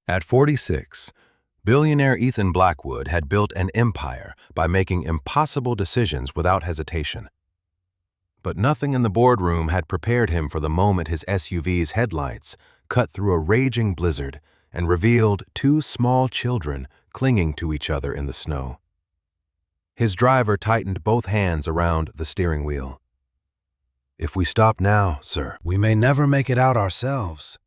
At 46, billionaire Ethan Blackwood had built an empire by making impossible decisions without hesitation. But nothing in the boardroom had prepared him for the moment his SUV's headlights cut through a raging blizzard and revealed two small children clinging to each other in the snow. His driver tightened both hands around the steering wheel. "If we stop now, sir, we may never make it out ourselves."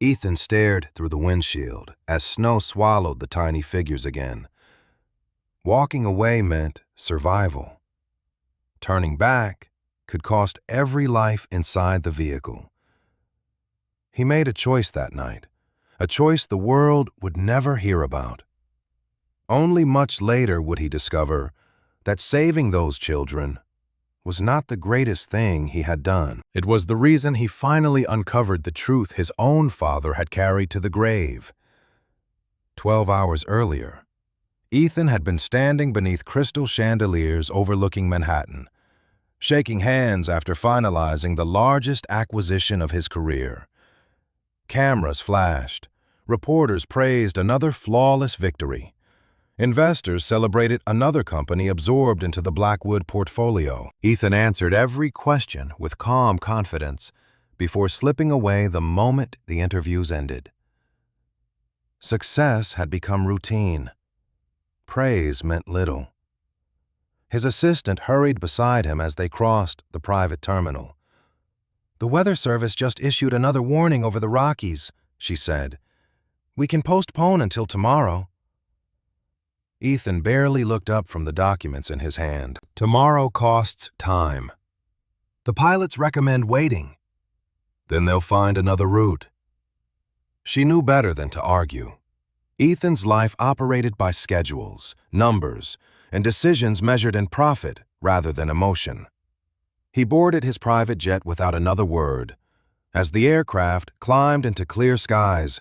Ethan stared through the windshield as snow swallowed the tiny figures again. Walking away meant survival. Turning back could cost every life inside the vehicle. He made a choice that night, a choice the world would never hear about. Only much later would he discover that saving those children was not the greatest thing he had done. It was the reason he finally uncovered the truth his own father had carried to the grave. 12 hours earlier, Ethan had been standing beneath crystal chandeliers overlooking Manhattan, shaking hands after finalizing the largest acquisition of his career. Cameras flashed, reporters praised another flawless victory. Investors celebrated another company absorbed into the Blackwood portfolio. Ethan answered every question with calm confidence before slipping away the moment the interviews ended. Success had become routine. Praise meant little. His assistant hurried beside him as they crossed the private terminal. "The Weather Service just issued another warning over the Rockies," she said. "We can postpone until tomorrow." Ethan barely looked up from the documents in his hand. "Tomorrow costs time. The pilots recommend waiting. Then they'll find another route." She knew better than to argue. Ethan's life operated by schedules, numbers, and decisions measured in profit rather than emotion. He boarded his private jet without another word. As the aircraft climbed into clear skies,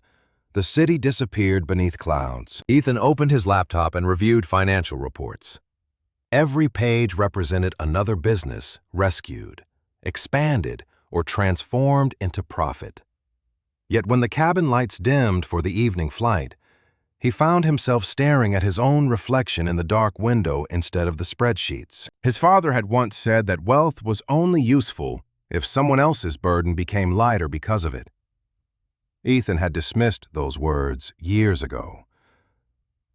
the city disappeared beneath clouds. Ethan opened his laptop and reviewed financial reports. Every page represented another business rescued, expanded, or transformed into profit. Yet when the cabin lights dimmed for the evening flight, he found himself staring at his own reflection in the dark window instead of the spreadsheets. His father had once said that wealth was only useful if someone else's burden became lighter because of it. Ethan had dismissed those words years ago.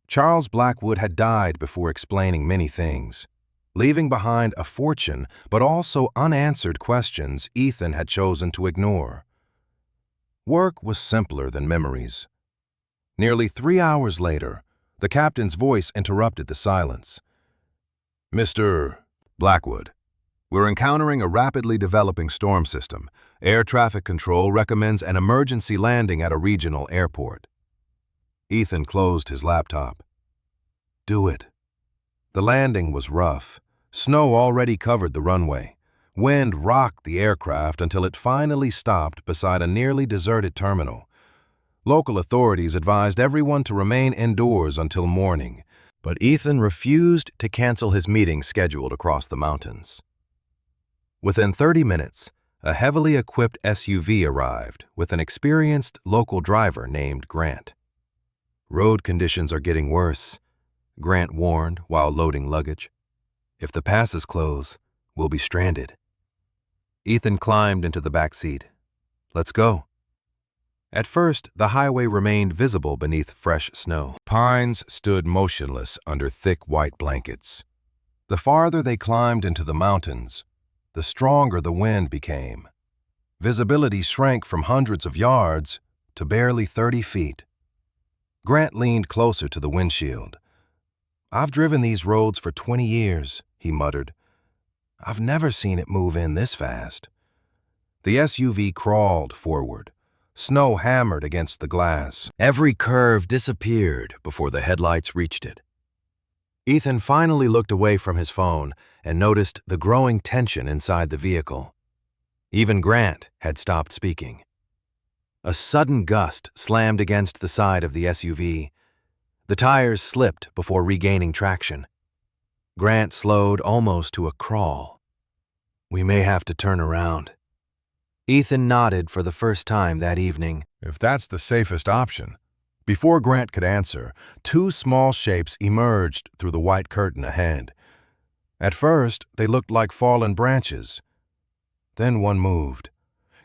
Charles Blackwood had died before explaining many things, leaving behind a fortune but also unanswered questions Ethan had chosen to ignore. Work was simpler than memories. Nearly 3 hours later, the captain's voice interrupted the silence. "Mr. Blackwood, we're encountering a rapidly developing storm system. Air traffic control recommends an emergency landing at a regional airport." Ethan closed his laptop. "Do it." The landing was rough. Snow already covered the runway. Wind rocked the aircraft until it finally stopped beside a nearly deserted terminal. Local authorities advised everyone to remain indoors until morning, but Ethan refused to cancel his meeting scheduled across the mountains. Within 30 minutes, a heavily equipped SUV arrived with an experienced local driver named Grant. "Road conditions are getting worse," Grant warned while loading luggage. "If the passes close, we'll be stranded." Ethan climbed into the back seat. "Let's go." At first, the highway remained visible beneath fresh snow. Pines stood motionless under thick white blankets. The farther they climbed into the mountains, the stronger the wind became. Visibility shrank from hundreds of yards to barely 30 feet. Grant leaned closer to the windshield. "I've driven these roads for 20 years, he muttered. "I've never seen it move in this fast." The SUV crawled forward. Snow hammered against the glass. Every curve disappeared before the headlights reached it. Ethan finally looked away from his phone and noticed the growing tension inside the vehicle. Even Grant had stopped speaking. A sudden gust slammed against the side of the SUV. The tires slipped before regaining traction. Grant slowed almost to a crawl. "We may have to turn around." Ethan nodded for the first time that evening. "If that's the safest option, Before Grant could answer, two small shapes emerged through the white curtain ahead. At first, they looked like fallen branches. Then one moved.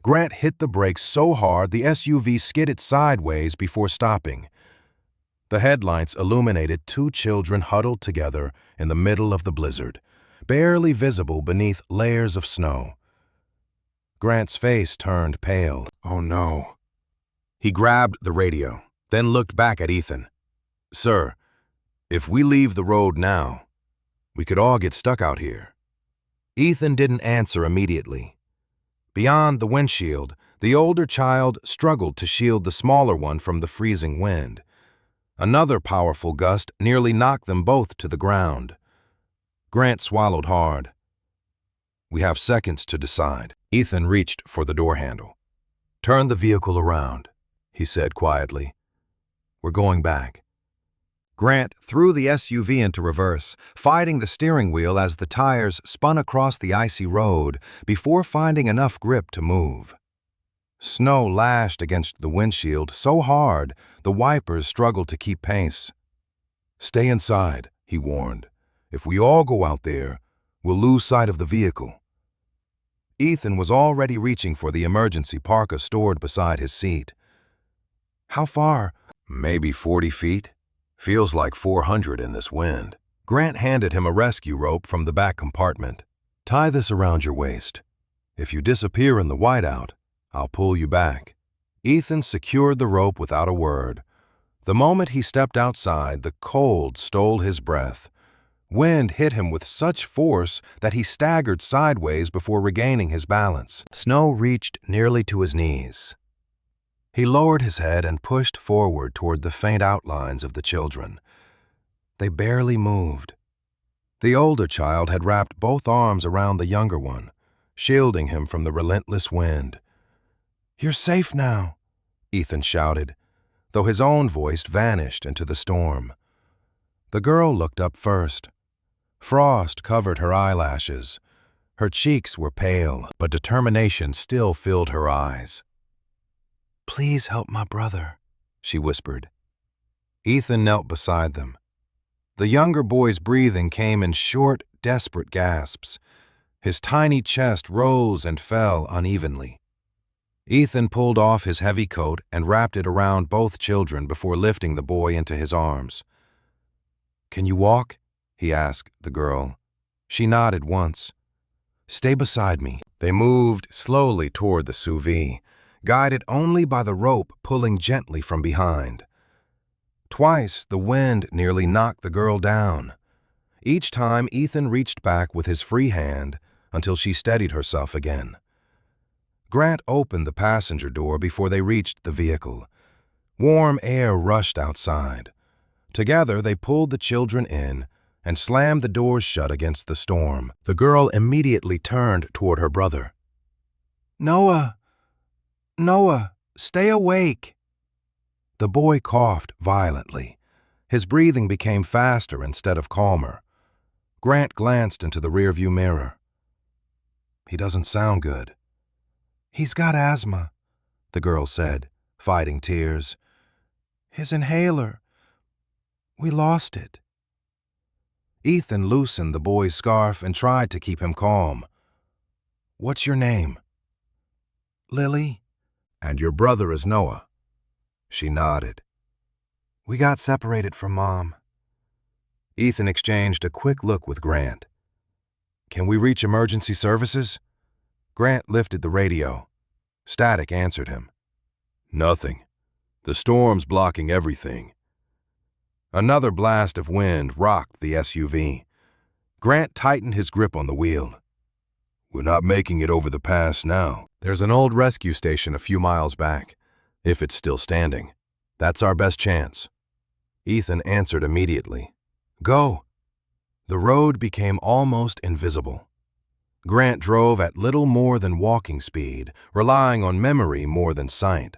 Grant hit the brakes so hard the SUV skidded sideways before stopping. The headlights illuminated two children huddled together in the middle of the blizzard, barely visible beneath layers of snow. Grant's face turned pale. Oh no. He grabbed the radio, then looked back at Ethan. Sir, if we leave the road now, we could all get stuck out here. Ethan didn't answer immediately. Beyond the windshield, the older child struggled to shield the smaller one from the freezing wind. Another powerful gust nearly knocked them both to the ground. Grant swallowed hard. We have seconds to decide. Ethan reached for the door handle. Turn the vehicle around, he said quietly. We're going back. Grant threw the SUV into reverse, fighting the steering wheel as the tires spun across the icy road before finding enough grip to move. Snow lashed against the windshield so hard the wipers struggled to keep pace. Stay inside, he warned. If we all go out there, we'll lose sight of the vehicle. Ethan was already reaching for the emergency parka stored beside his seat. How far? Maybe 40 feet. Feels like 400 in this wind. Grant handed him a rescue rope from the back compartment. Tie this around your waist. If you disappear in the whiteout, I'll pull you back. Ethan secured the rope without a word. The moment he stepped outside, the cold stole his breath. Wind hit him with such force that he staggered sideways before regaining his balance. Snow reached nearly to his knees. He lowered his head and pushed forward toward the faint outlines of the children. They barely moved. The older child had wrapped both arms around the younger one, shielding him from the relentless wind. You're safe now, Ethan shouted, though his own voice vanished into the storm. The girl looked up first. Frost covered her eyelashes. Her cheeks were pale, but determination still filled her eyes. Please help my brother, she whispered. Ethan knelt beside them. The younger boy's breathing came in short, desperate gasps. His tiny chest rose and fell unevenly. Ethan pulled off his heavy coat and wrapped it around both children before lifting the boy into his arms. Can you walk? He asked the girl. She nodded once. Stay beside me. They moved slowly toward the SUV, guided only by the rope pulling gently from behind. Twice the wind nearly knocked the girl down. Each time Ethan reached back with his free hand until she steadied herself again. Grant opened the passenger door before they reached the vehicle. Warm air rushed outside. Together they pulled the children in and slammed the doors shut against the storm. The girl immediately turned toward her brother. Noah! Noah, stay awake! The boy coughed violently. His breathing became faster instead of calmer. Grant glanced into the rearview mirror. He doesn't sound good. He's got asthma, the girl said, fighting tears. His inhaler. We lost it. Ethan loosened the boy's scarf and tried to keep him calm. What's your name? Lily. And your brother is Noah. She nodded. We got separated from Mom. Ethan exchanged a quick look with Grant. Can we reach emergency services? Grant lifted the radio. Static answered him. Nothing. The storm's blocking everything. Another blast of wind rocked the SUV. Grant tightened his grip on the wheel. We're not making it over the pass now. There's an old rescue station a few miles back, if it's still standing. That's our best chance. Ethan answered immediately. Go. The road became almost invisible. Grant drove at little more than walking speed, relying on memory more than sight.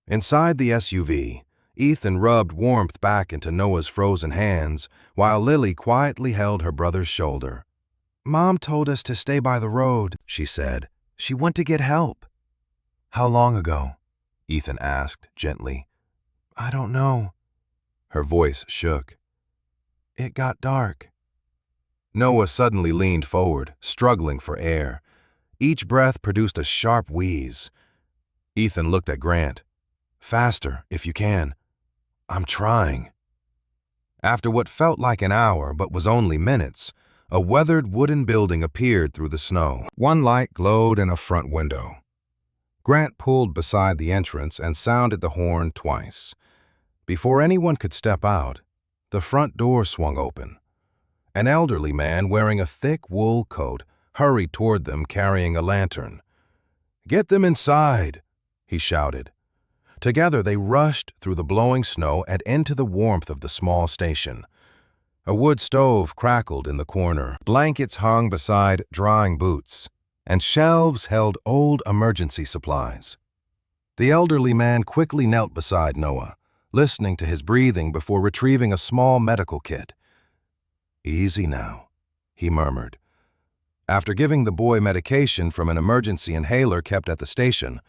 Inside the SUV, Ethan rubbed warmth back into Noah's frozen hands, while Lily quietly held her brother's shoulder. Mom told us to stay by the road, she said. She went to get help. How long ago? Ethan asked gently. I don't know. Her voice shook. It got dark. Noah suddenly leaned forward, struggling for air. Each breath produced a sharp wheeze. Ethan looked at Grant. Faster, if you can. I'm trying. After what felt like an hour but was only minutes, a weathered wooden building appeared through the snow. One light glowed in a front window. Grant pulled beside the entrance and sounded the horn twice. Before anyone could step out, the front door swung open. An elderly man wearing a thick wool coat hurried toward them carrying a lantern. "Get them inside," he shouted. Together they rushed through the blowing snow and into the warmth of the small station. A wood stove crackled in the corner. Blankets hung beside drying boots, and shelves held old emergency supplies. The elderly man quickly knelt beside Noah, listening to his breathing before retrieving a small medical kit. "Easy now," he murmured. After giving the boy medication from an emergency inhaler kept at the station,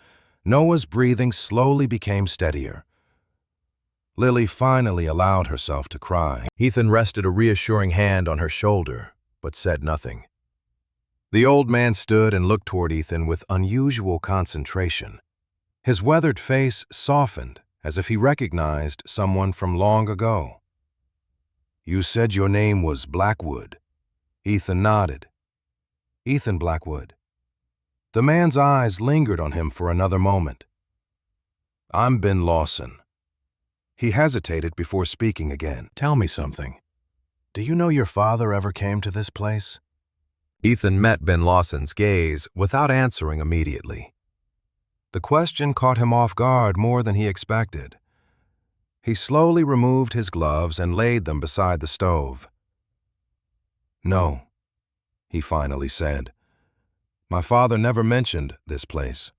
Noah's breathing slowly became steadier. Lily finally allowed herself to cry. Ethan rested a reassuring hand on her shoulder, but said nothing. The old man stood and looked toward Ethan with unusual concentration. His weathered face softened as if he recognized someone from long ago. "You said your name was Blackwood." Ethan nodded. "Ethan Blackwood." The man's eyes lingered on him for another moment. "I'm Ben Lawson." He hesitated before speaking again. "Tell me something. Do you know your father ever came to this place?" Ethan met Ben Lawson's gaze without answering immediately. The question caught him off guard more than he expected. He slowly removed his gloves and laid them beside the stove. "No," he finally said. "My father never mentioned this place."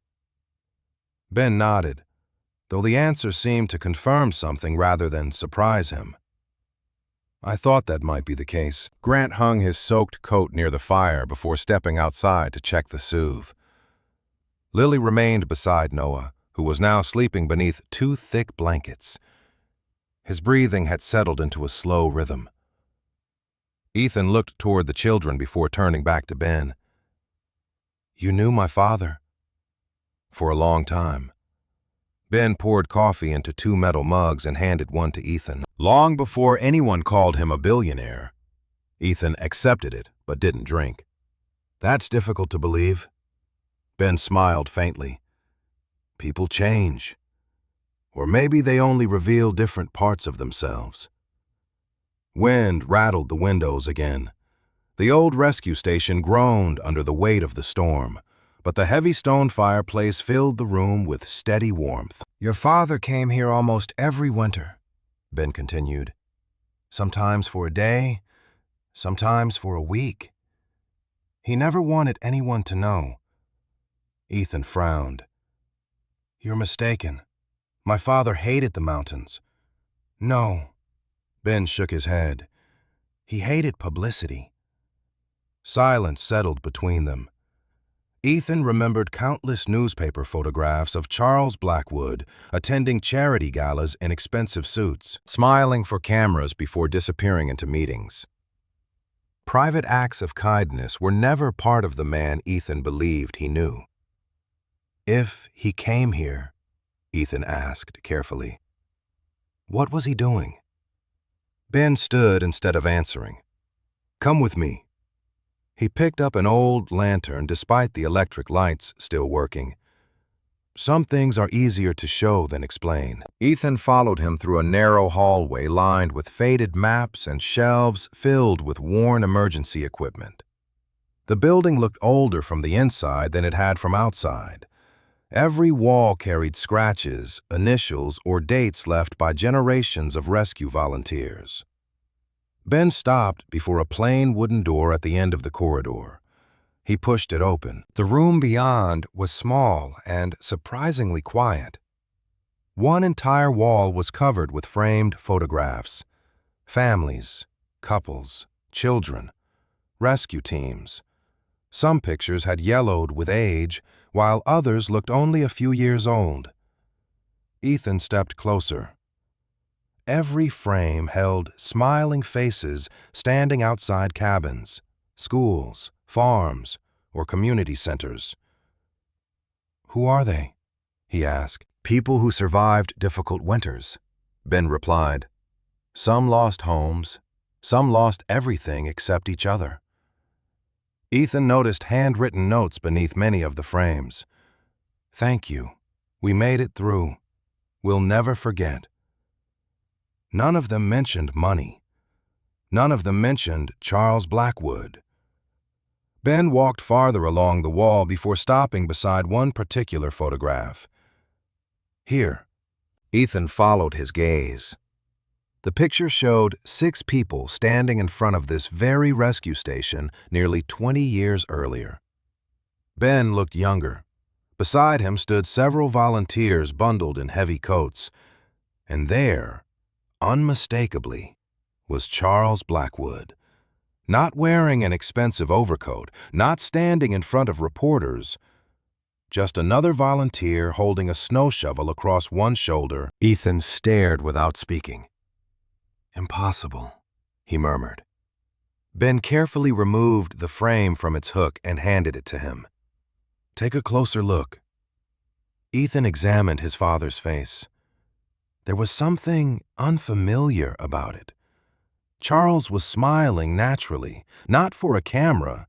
Ben nodded, though the answer seemed to confirm something rather than surprise him. "I thought that might be the case." Grant hung his soaked coat near the fire before stepping outside to check the sieve. Lily remained beside Noah, who was now sleeping beneath two thick blankets. His breathing had settled into a slow rhythm. Ethan looked toward the children before turning back to Ben. "You knew my father?" "For a long time." Ben poured coffee into two metal mugs and handed one to Ethan. Long before anyone called him a billionaire, Ethan accepted it but didn't drink. "That's difficult to believe." Ben smiled faintly. "People change. Or maybe they only reveal different parts of themselves." Wind rattled the windows again. The old rescue station groaned under the weight of the storm, but the heavy stone fireplace filled the room with steady warmth. "Your father came here almost every winter," Ben continued. "Sometimes for a day, sometimes for a week. He never wanted anyone to know." Ethan frowned. "You're mistaken. My father hated the mountains." "No." Ben shook his head. "He hated publicity." Silence settled between them. Ethan remembered countless newspaper photographs of Charles Blackwood attending charity galas in expensive suits, smiling for cameras before disappearing into meetings. Private acts of kindness were never part of the man Ethan believed he knew. "If he came here," Ethan asked carefully, "what was he doing?" Ben stood instead of answering. "Come with me." He picked up an old lantern despite the electric lights still working. Some things are easier to show than explain. Ethan followed him through a narrow hallway lined with faded maps and shelves filled with worn emergency equipment. The building looked older from the inside than it had from outside. Every wall carried scratches, initials, or dates left by generations of rescue volunteers. Ben stopped before a plain wooden door at the end of the corridor. He pushed it open. The room beyond was small and surprisingly quiet. One entire wall was covered with framed photographs. Families, couples, children, rescue teams. Some pictures had yellowed with age, while others looked only a few years old. Ethan stepped closer. every frame held smiling faces standing outside cabins, schools, farms, or community centers. "Who are they?" he asked. "People who survived difficult winters," Ben replied. "Some lost homes, some lost everything except each other." Ethan noticed handwritten notes beneath many of the frames. "Thank you. We made it through. We'll never forget." None of them mentioned money. None of them mentioned Charles Blackwood. Ben walked farther along the wall before stopping beside one particular photograph. "Here." Ethan followed his gaze. The picture showed 6 people standing in front of this very rescue station nearly 20 years earlier. Ben looked younger. Beside him stood several volunteers bundled in heavy coats. And there, unmistakably, was Charles Blackwood. Not wearing an expensive overcoat, not standing in front of reporters, just another volunteer holding a snow shovel across one shoulder. Ethan stared without speaking. "Impossible," he murmured. Ben carefully removed the frame from its hook and handed it to him. "Take a closer look." Ethan examined his father's face. There was something unfamiliar about it. Charles was smiling naturally, not for a camera,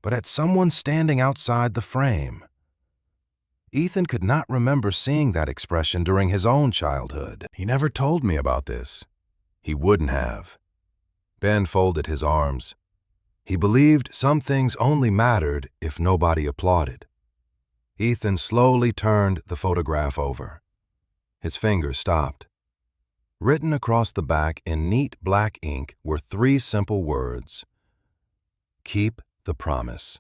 but at someone standing outside the frame. Ethan could not remember seeing that expression during his own childhood. "He never told me about this." He wouldn't have. Ben folded his arms. He believed some things only mattered if nobody applauded. Ethan slowly turned the photograph over. His fingers stopped. Written across the back in neat black ink were 3 simple words: "Keep the promise."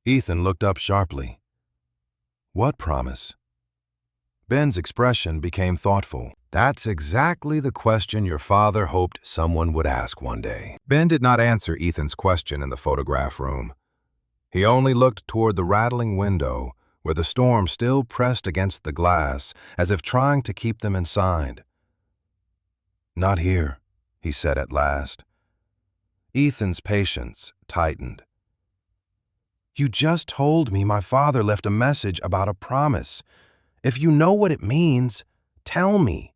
Ethan looked up sharply. "What promise?" Ben's expression became thoughtful. "That's exactly the question your father hoped someone would ask one day." Ben did not answer Ethan's question in the photograph room. He only looked toward the rattling window, where the storm still pressed against the glass, as if trying to keep them inside. "Not here," he said at last. Ethan's patience tightened. "You just told me my father left a message about a promise. If you know what it means, tell me."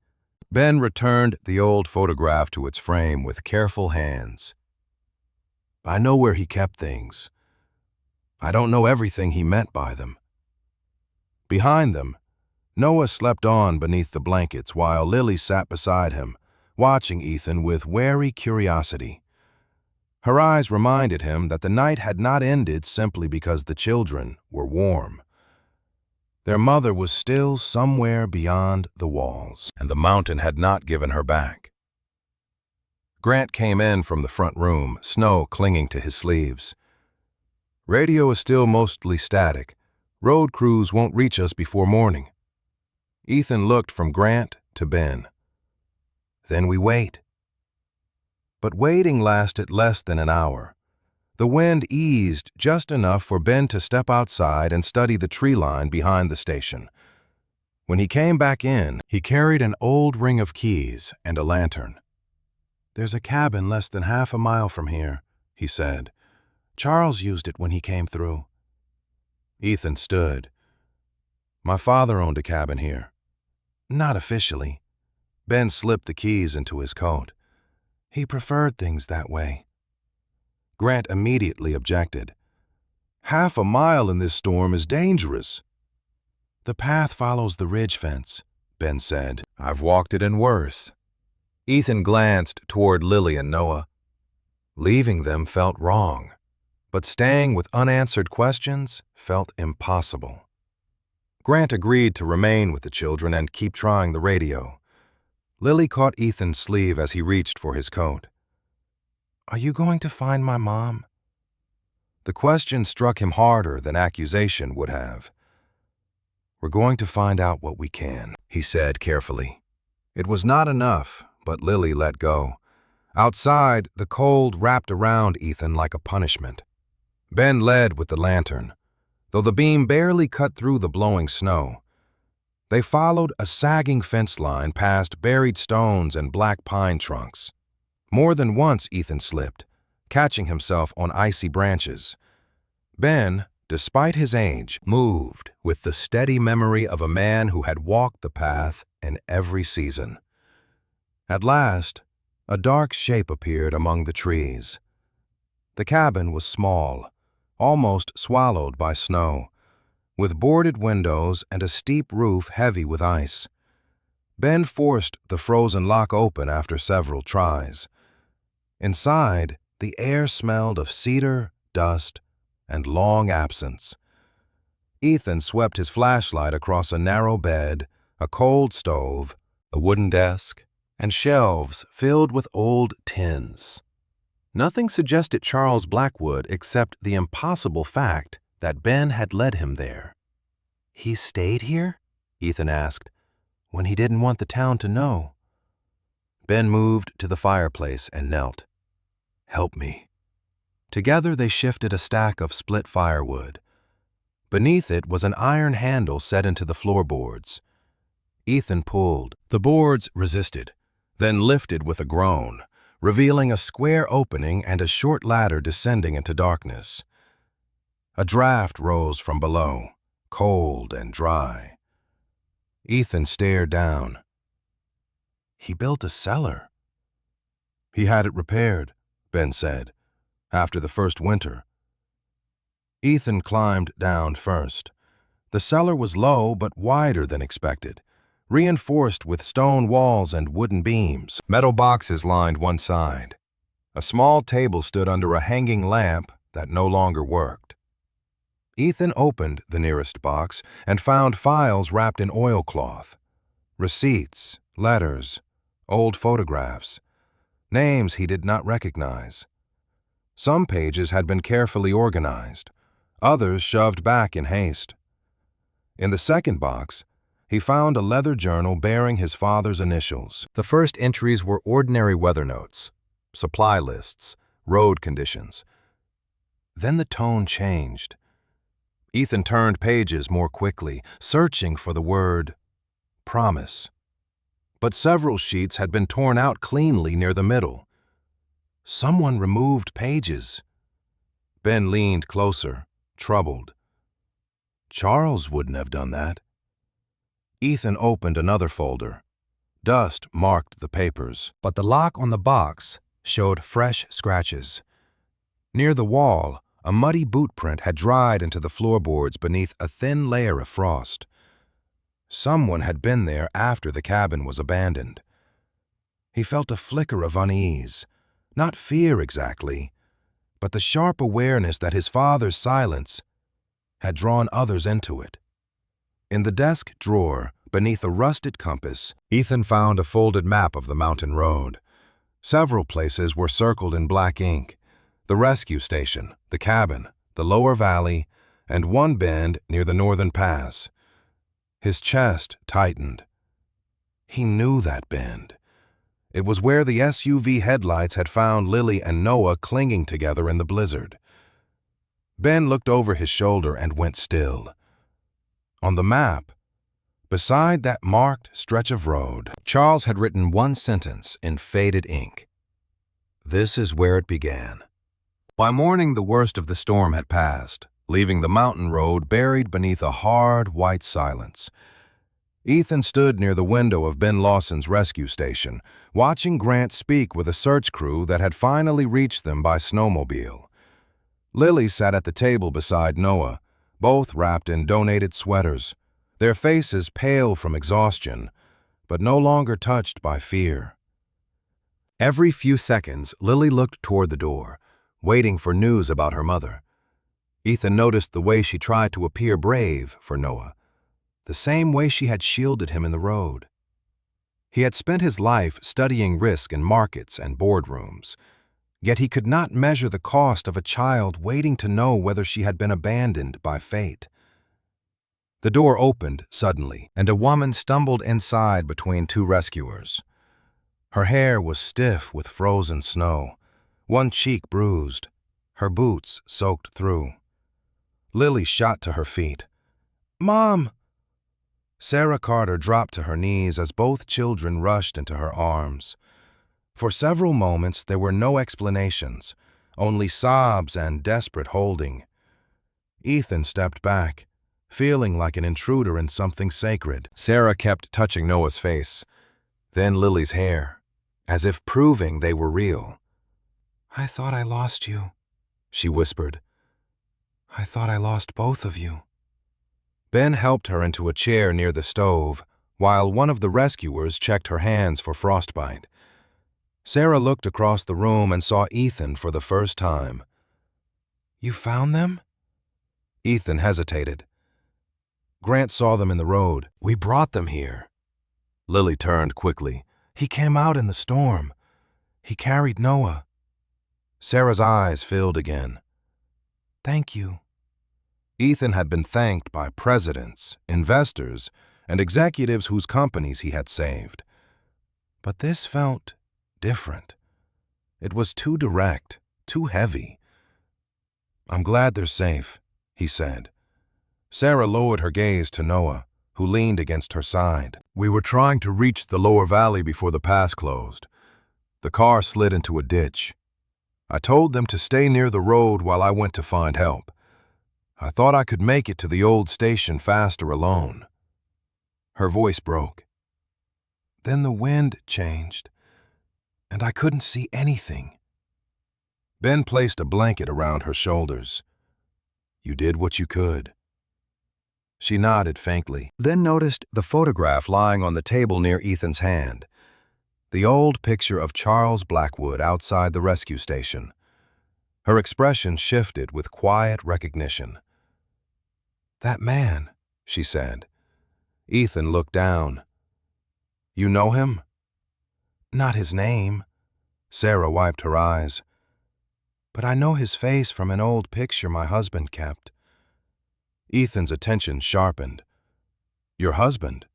Ben returned the old photograph to its frame with careful hands. "I know where he kept things. I don't know everything he meant by them." Behind them, Noah slept on beneath the blankets while Lily sat beside him, watching Ethan with wary curiosity. Her eyes reminded him that the night had not ended simply because the children were warm. Their mother was still somewhere beyond the walls, and the mountain had not given her back. Grant came in from the front room, snow clinging to his sleeves. "Radio is still mostly static. Road crews won't reach us before morning." Ethan looked from Grant to Ben. "Then we wait." But waiting lasted less than an hour. The wind eased just enough for Ben to step outside and study the tree line behind the station. When he came back in, he carried an old ring of keys and a lantern. "There's a cabin less than half a mile from here," he said. "Charles used it when he came through." Ethan stood. "My father owned a cabin here." "Not officially." Ben slipped the keys into his coat. "He preferred things that way." Grant immediately objected. "Half a mile in this storm is dangerous." "The path follows the ridge fence," Ben said. "I've walked it in worse." Ethan glanced toward Lily and Noah. Leaving them felt wrong, but staying with unanswered questions felt impossible. Grant agreed to remain with the children and keep trying the radio. Lily caught Ethan's sleeve as he reached for his coat. "Are you going to find my mom?" The question struck him harder than accusation would have. "We're going to find out what we can," he said carefully. It was not enough, but Lily let go. Outside, the cold wrapped around Ethan like a punishment. Ben led with the lantern, though the beam barely cut through the blowing snow. They followed a sagging fence line past buried stones and black pine trunks. More than once Ethan slipped, catching himself on icy branches. Ben, despite his age, moved with the steady memory of a man who had walked the path in every season. At last, a dark shape appeared among the trees. The cabin was small, almost swallowed by snow, with boarded windows and a steep roof heavy with ice. Ben forced the frozen lock open after several tries. Inside, the air smelled of cedar, dust, and long absence. Ethan swept his flashlight across a narrow bed, a cold stove, a wooden desk, and shelves filled with old tins. Nothing suggested Charles Blackwood except the impossible fact that Ben had led him there. "He stayed here?" Ethan asked, "when he didn't want the town to know." Ben moved to the fireplace and knelt. "Help me." Together they shifted a stack of split firewood. Beneath it was an iron handle set into the floorboards. Ethan pulled. The boards resisted, then lifted with a groan, revealing a square opening and a short ladder descending into darkness. A draft rose from below, cold and dry. Ethan stared down. "He built a cellar." "He had it repaired," Ben said, "after the first winter." Ethan climbed down first. The cellar was low but wider than expected, reinforced with stone walls and wooden beams. Metal boxes lined one side. A small table stood under a hanging lamp that no longer worked. Ethan opened the nearest box and found files wrapped in oilcloth. Receipts, letters, old photographs, names he did not recognize. Some pages had been carefully organized, others shoved back in haste. In the second box, he found a leather journal bearing his father's initials. The first entries were ordinary weather notes, supply lists, road conditions. Then the tone changed. Ethan turned pages more quickly, searching for the word promise. But several sheets had been torn out cleanly near the middle. Someone removed pages. Ben leaned closer, troubled. Charles wouldn't have done that. Ethan opened another folder. Dust marked the papers, but the lock on the box showed fresh scratches. Near the wall, a muddy boot print had dried into the floorboards beneath a thin layer of frost. Someone had been there after the cabin was abandoned. He felt a flicker of unease, not fear exactly, but the sharp awareness that his father's silence had drawn others into it. In the desk drawer, beneath a rusted compass, Ethan found a folded map of the mountain road. Several places were circled in black ink: the rescue station, the cabin, the lower valley, and one bend near the northern pass. His chest tightened. He knew that bend. It was where the SUV headlights had found Lily and Noah clinging together in the blizzard. Ben looked over his shoulder and went still. On the map, beside that marked stretch of road, Charles had written one sentence in faded ink. This is where it began. By morning, the worst of the storm had passed, leaving the mountain road buried beneath a hard, white silence. Ethan stood near the window of Ben Lawson's rescue station, watching Grant speak with a search crew that had finally reached them by snowmobile. Lily sat at the table beside Noah, both wrapped in donated sweaters, their faces pale from exhaustion, but no longer touched by fear. Every few seconds, Lily looked toward the door, waiting for news about her mother. Ethan noticed the way she tried to appear brave for Noah, the same way she had shielded him in the road. He had spent his life studying risk in markets and boardrooms, yet he could not measure the cost of a child waiting to know whether she had been abandoned by fate. The door opened suddenly, and a woman stumbled inside between two rescuers. Her hair was stiff with frozen snow, one cheek bruised, her boots soaked through. Lily shot to her feet. "Mom!" Sarah Carter dropped to her knees as both children rushed into her arms. For several moments there were no explanations, only sobs and desperate holding. Ethan stepped back, feeling like an intruder in something sacred. Sarah kept touching Noah's face, then Lily's hair, as if proving they were real. "I thought I lost you," she whispered. "I thought I lost both of you." Ben helped her into a chair near the stove, while one of the rescuers checked her hands for frostbite. Sarah looked across the room and saw Ethan for the first time. "You found them?" Ethan hesitated. "Grant saw them in the road. We brought them here." Lily turned quickly. "He came out in the storm. He carried Noah." Sarah's eyes filled again. "Thank you." Ethan had been thanked by presidents, investors, and executives whose companies he had saved. But this felt different. It was too direct, too heavy. "I'm glad they're safe," he said. Sarah lowered her gaze to Noah, who leaned against her side. "We were trying to reach the lower valley before the pass closed. The car slid into a ditch. I told them to stay near the road while I went to find help. I thought I could make it to the old station faster alone." Her voice broke. "Then the wind changed, and I couldn't see anything." Ben placed a blanket around her shoulders. "You did what you could." She nodded faintly, then noticed the photograph lying on the table near Ethan's hand. The old picture of Charles Blackwood outside the rescue station. Her expression shifted with quiet recognition. "That man," she said. Ethan looked down. "You know him?" "Not his name." Sarah wiped her eyes. "But I know his face from an old picture my husband kept." Ethan's attention sharpened. "Your husband?"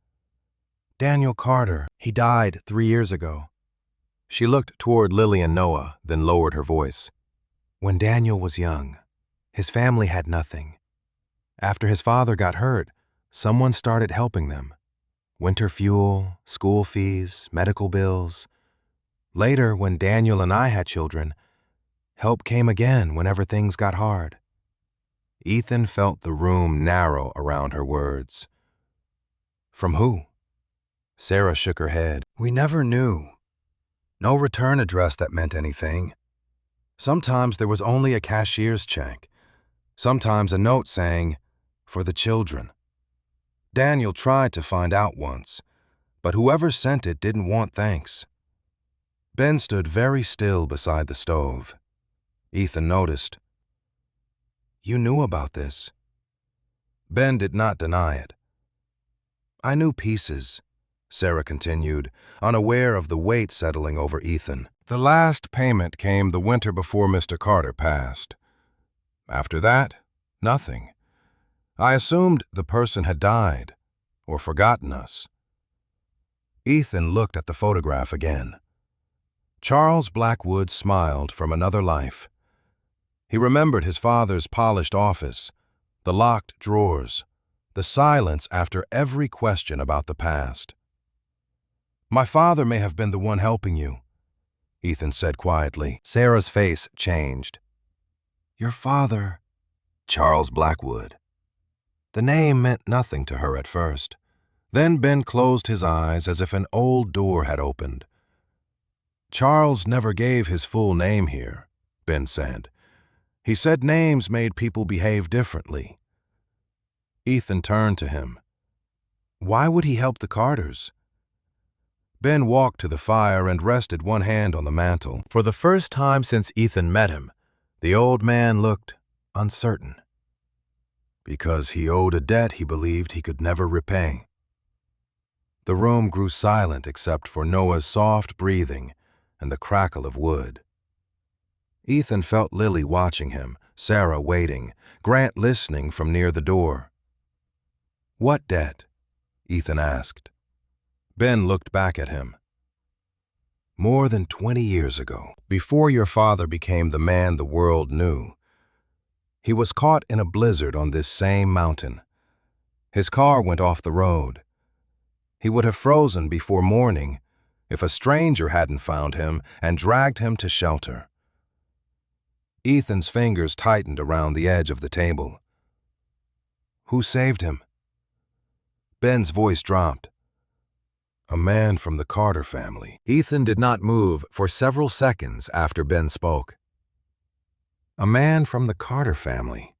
"Daniel Carter. He died 3 years ago." She looked toward Lily and Noah, then lowered her voice. "When Daniel was young, his family had nothing. After his father got hurt, someone started helping them. Winter fuel, school fees, medical bills. Later, when Daniel and I had children, help came again whenever things got hard." Ethan felt the room narrow around her words. "From who?" Sarah shook her head. "We never knew. No return address that meant anything. Sometimes there was only a cashier's check. Sometimes a note saying, 'For the children.' Daniel tried to find out once, but whoever sent it didn't want thanks." Ben stood very still beside the stove. Ethan noticed. "You knew about this." Ben did not deny it. "I knew pieces," Sarah continued, unaware of the weight settling over Ethan. "The last payment came the winter before Mr. Carter passed. After that, nothing. I assumed the person had died or forgotten us." Ethan looked at the photograph again. Charles Blackwood smiled from another life. He remembered his father's polished office, the locked drawers, the silence after every question about the past. "My father may have been the one helping you," Ethan said quietly. Sarah's face changed. "Your father, Charles Blackwood." The name meant nothing to her at first. Then Ben closed his eyes as if an old door had opened. "Charles never gave his full name here," Ben said. "He said names made people behave differently." Ethan turned to him. "Why would he help the Carters?" Ben walked to the fire and rested one hand on the mantel. For the first time since Ethan met him, the old man looked uncertain. "Because he owed a debt he believed he could never repay." The room grew silent except for Noah's soft breathing and the crackle of wood. Ethan felt Lily watching him, Sarah waiting, Grant listening from near the door. "What debt?" Ethan asked. Ben looked back at him. "More than 20 years ago, before your father became the man the world knew, he was caught in a blizzard on this same mountain. His car went off the road. He would have frozen before morning if a stranger hadn't found him and dragged him to shelter. Ethan's fingers tightened around the edge of the table. Who saved him? Ben's voice dropped. A man from the Carter family. Ethan did not move for several seconds after Ben spoke. A man from the Carter family.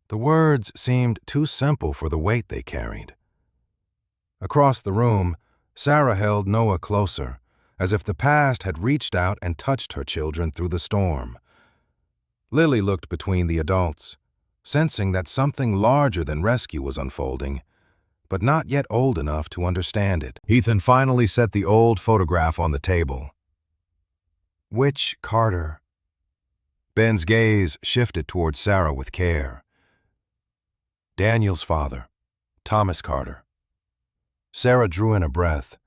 The words seemed too simple for the weight they carried. Across the room, Sarah held Noah closer, as if the past had reached out and touched her children through the storm. Lily looked between the adults, sensing that something larger than rescue was unfolding, but not yet old enough to understand it. Ethan finally set the old photograph on the table. Which Carter? Ben's gaze shifted toward Sarah with care. Daniel's father, Thomas Carter. Sarah drew in a breath.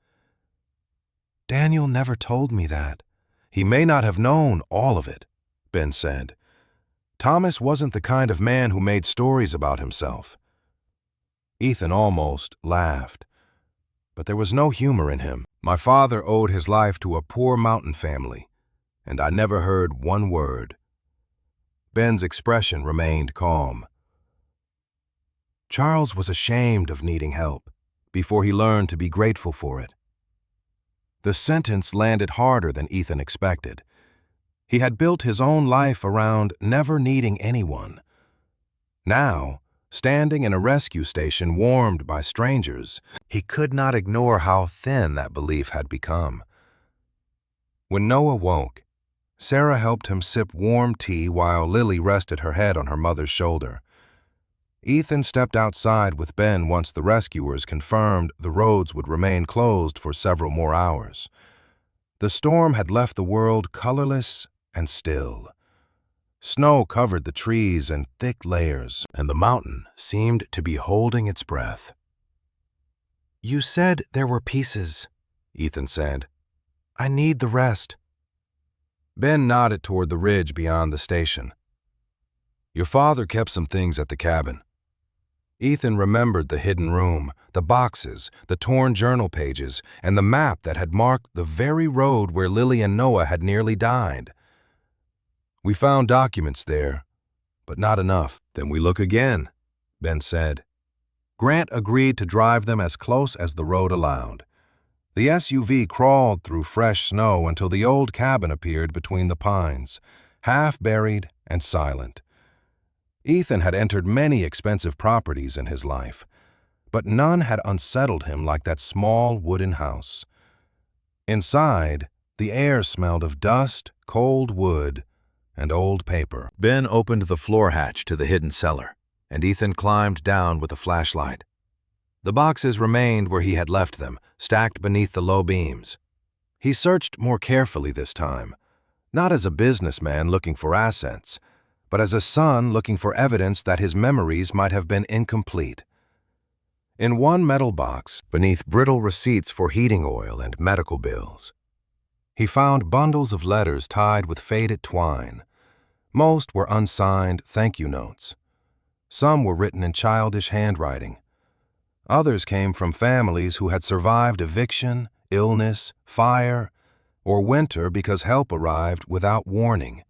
Daniel never told me that. He may not have known all of it, Ben said. Thomas wasn't the kind of man who made stories about himself. Ethan almost laughed, but there was no humor in him. My father owed his life to a poor mountain family, and I never heard one word. Ben's expression remained calm. Charles was ashamed of needing help before he learned to be grateful for it. The sentence landed harder than Ethan expected. He had built his own life around never needing anyone. Now, standing in a rescue station warmed by strangers, he could not ignore how thin that belief had become. When Noah woke, Sarah helped him sip warm tea while Lily rested her head on her mother's shoulder. Ethan stepped outside with Ben once the rescuers confirmed the roads would remain closed for several more hours. The storm had left the world colorless and still. Snow covered the trees in thick layers, and the mountain seemed to be holding its breath. You said there were pieces, Ethan said. I need the rest. Ben nodded toward the ridge beyond the station. Your father kept some things at the cabin. Ethan remembered the hidden room, the boxes, the torn journal pages, and the map that had marked the very road where Lily and Noah had nearly died. We found documents there, but not enough. Then we look again, Ben said. Grant agreed to drive them as close as the road allowed. The SUV crawled through fresh snow until the old cabin appeared between the pines, half buried and silent. Ethan had entered many expensive properties in his life, but none had unsettled him like that small wooden house. Inside, the air smelled of dust, cold wood, and old paper. Ben opened the floor hatch to the hidden cellar, and Ethan climbed down with a flashlight. The boxes remained where he had left them, stacked beneath the low beams. He searched more carefully this time, not as a businessman looking for assets, but as a son looking for evidence that his memories might have been incomplete. In one metal box, beneath brittle receipts for heating oil and medical bills, he found bundles of letters tied with faded twine. Most were unsigned thank you notes. Some were written in childish handwriting. Others came from families who had survived eviction, illness, fire, or winter because help arrived without warning.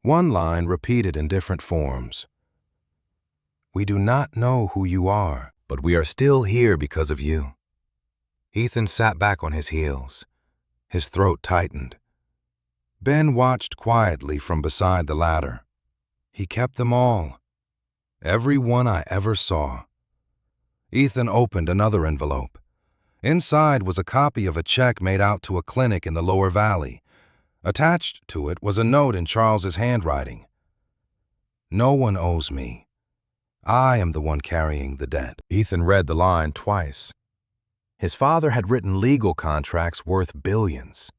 One line repeated in different forms. We do not know who you are, but we are still here because of you. Ethan sat back on his heels. His throat tightened. Ben watched quietly from beside the ladder. He kept them all. Every one I ever saw. Ethan opened another envelope. Inside was a copy of a check made out to a clinic in the lower valley. Attached to it was a note in Charles's handwriting. No one owes me. I am the one carrying the debt. Ethan read the line twice. His father had written legal contracts worth billions.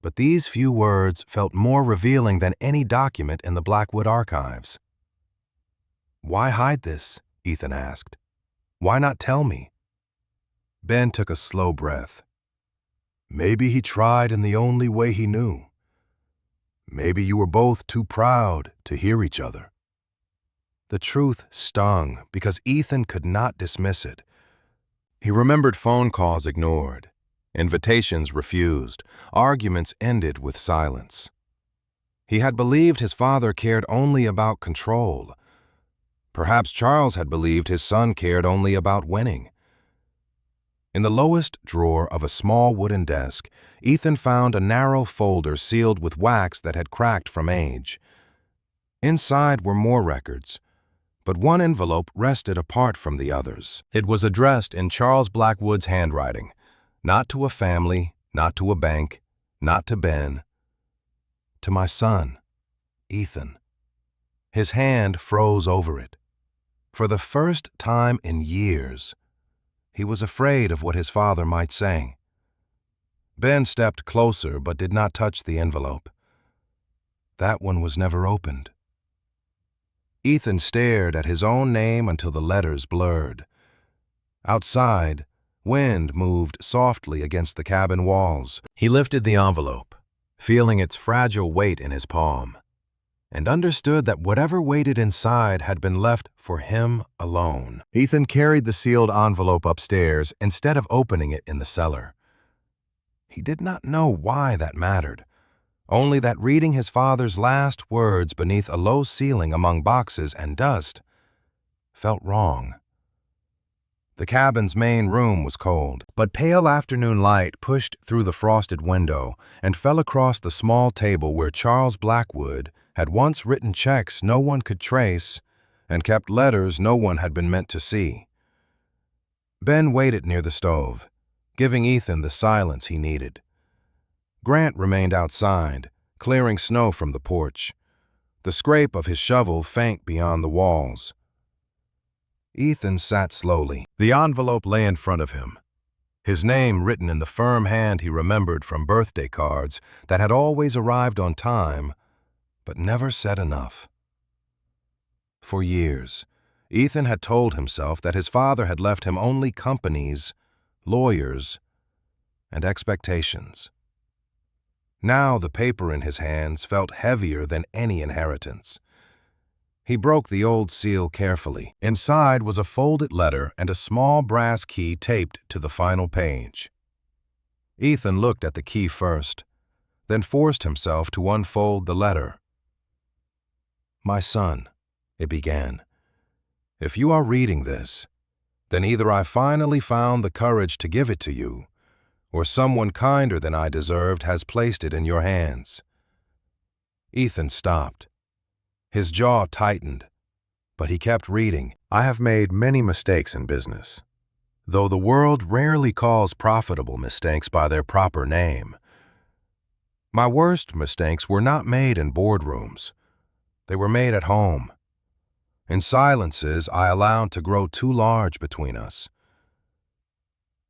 But these few words felt more revealing than any document in the Blackwood archives. Why hide this? Ethan asked. Why not tell me? Ben took a slow breath. Maybe he tried in the only way he knew. Maybe you were both too proud to hear each other. The truth stung because Ethan could not dismiss it. He remembered phone calls ignored, invitations refused, arguments ended with silence. He had believed his father cared only about control. Perhaps Charles had believed his son cared only about winning. In the lowest drawer of a small wooden desk, Ethan found a narrow folder sealed with wax that had cracked from age. Inside were more records, but one envelope rested apart from the others. It was addressed in Charles Blackwood's handwriting, not to a family, not to a bank, not to Ben, to my son, Ethan. His hand froze over it. For the first time in years, he was afraid of what his father might say. Ben stepped closer but did not touch the envelope. That one was never opened. Ethan stared at his own name until the letters blurred. Outside, wind moved softly against the cabin walls. He lifted the envelope, feeling its fragile weight in his palm, and understood that whatever waited inside had been left for him alone. Ethan carried the sealed envelope upstairs instead of opening it in the cellar. He did not know why that mattered, only that reading his father's last words beneath a low ceiling among boxes and dust felt wrong. The cabin's main room was cold, but pale afternoon light pushed through the frosted window and fell across the small table where Charles Blackwood had once written checks no one could trace and kept letters no one had been meant to see. Ben waited near the stove, giving Ethan the silence he needed. Grant remained outside, clearing snow from the porch, the scrape of his shovel faint beyond the walls. Ethan sat slowly. The envelope lay in front of him, his name written in the firm hand he remembered from birthday cards that had always arrived on time, but never said enough. For years, Ethan had told himself that his father had left him only companies, lawyers, and expectations. Now the paper in his hands felt heavier than any inheritance. He broke the old seal carefully. Inside was a folded letter and a small brass key taped to the final page. Ethan looked at the key first, then forced himself to unfold the letter. "My son," it began, "if you are reading this, then either I finally found the courage to give it to you, or someone kinder than I deserved has placed it in your hands." Ethan stopped. His jaw tightened, but he kept reading. "I have made many mistakes in business, though the world rarely calls profitable mistakes by their proper name. My worst mistakes were not made in boardrooms. They were made at home, in silences I allowed to grow too large between us."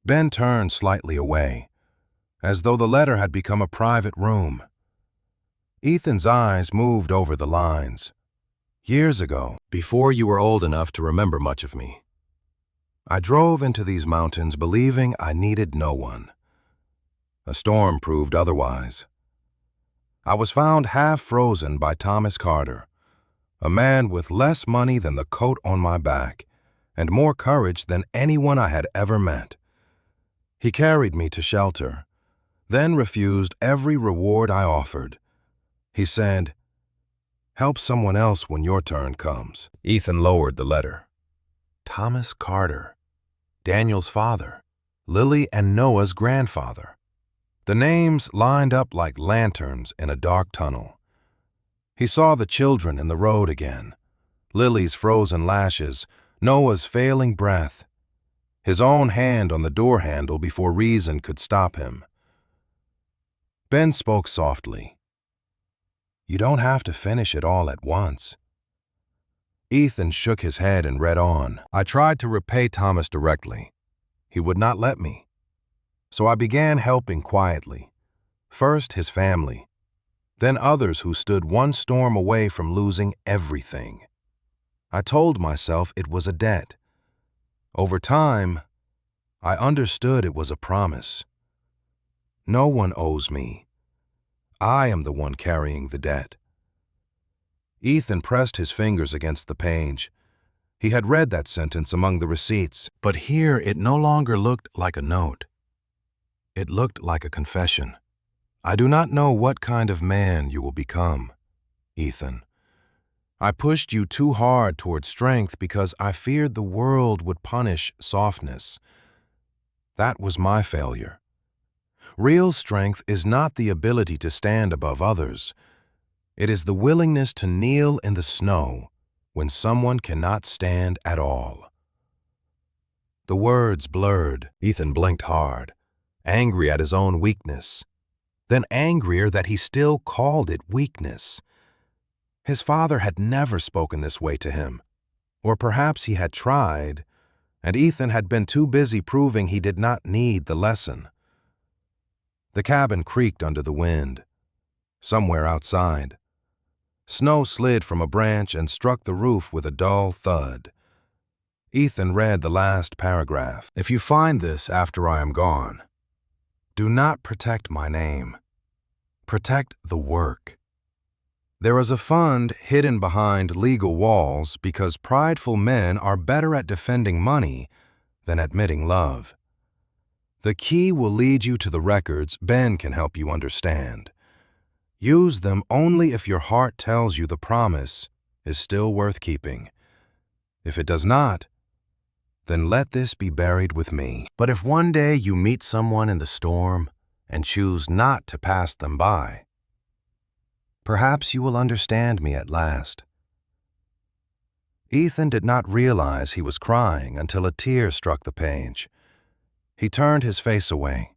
Ben turned slightly away, as though the letter had become a private room. Ethan's eyes moved over the lines. "Years ago, before you were old enough to remember much of me, I drove into these mountains believing I needed no one. A storm proved otherwise. I was found half frozen by Thomas Carter, a man with less money than the coat on my back and more courage than anyone I had ever met. He carried me to shelter, then refused every reward I offered. He said, 'Help someone else when your turn comes.'" Ethan lowered the letter. Thomas Carter, Daniel's father, Lily and Noah's grandfather. The names lined up like lanterns in a dark tunnel. He saw the children in the road again, Lily's frozen lashes, Noah's failing breath, his own hand on the door handle before reason could stop him. Ben spoke softly. "You don't have to finish it all at once." Ethan shook his head and read on. "I tried to repay Thomas directly. He would not let me. So I began helping quietly. First his family, then others who stood one storm away from losing everything. I told myself it was a debt. Over time, I understood it was a promise. No one owes me. I am the one carrying the debt." Ethan pressed his fingers against the page. He had read that sentence among the receipts, but here it no longer looked like a note. It looked like a confession. I do not know what kind of man you will become, Ethan. I pushed you too hard toward strength because I feared the world would punish softness. That was my failure. Real strength is not the ability to stand above others. It is the willingness to kneel in the snow when someone cannot stand at all. The words blurred. Ethan blinked hard, angry at his own weakness, then angrier that he still called it weakness. His father had never spoken this way to him, or perhaps he had tried, and Ethan had been too busy proving he did not need the lesson. The cabin creaked under the wind. Somewhere outside, snow slid from a branch and struck the roof with a dull thud. Ethan read the last paragraph. If you find this after I am gone, do not protect my name. Protect the work. There is a fund hidden behind legal walls because prideful men are better at defending money than admitting love. The key will lead you to the records Ben can help you understand. Use them only if your heart tells you the promise is still worth keeping. If it does not, then let this be buried with me. But if one day you meet someone in the storm and choose not to pass them by, perhaps you will understand me at last. Ethan did not realize he was crying until a tear struck the page. He turned his face away,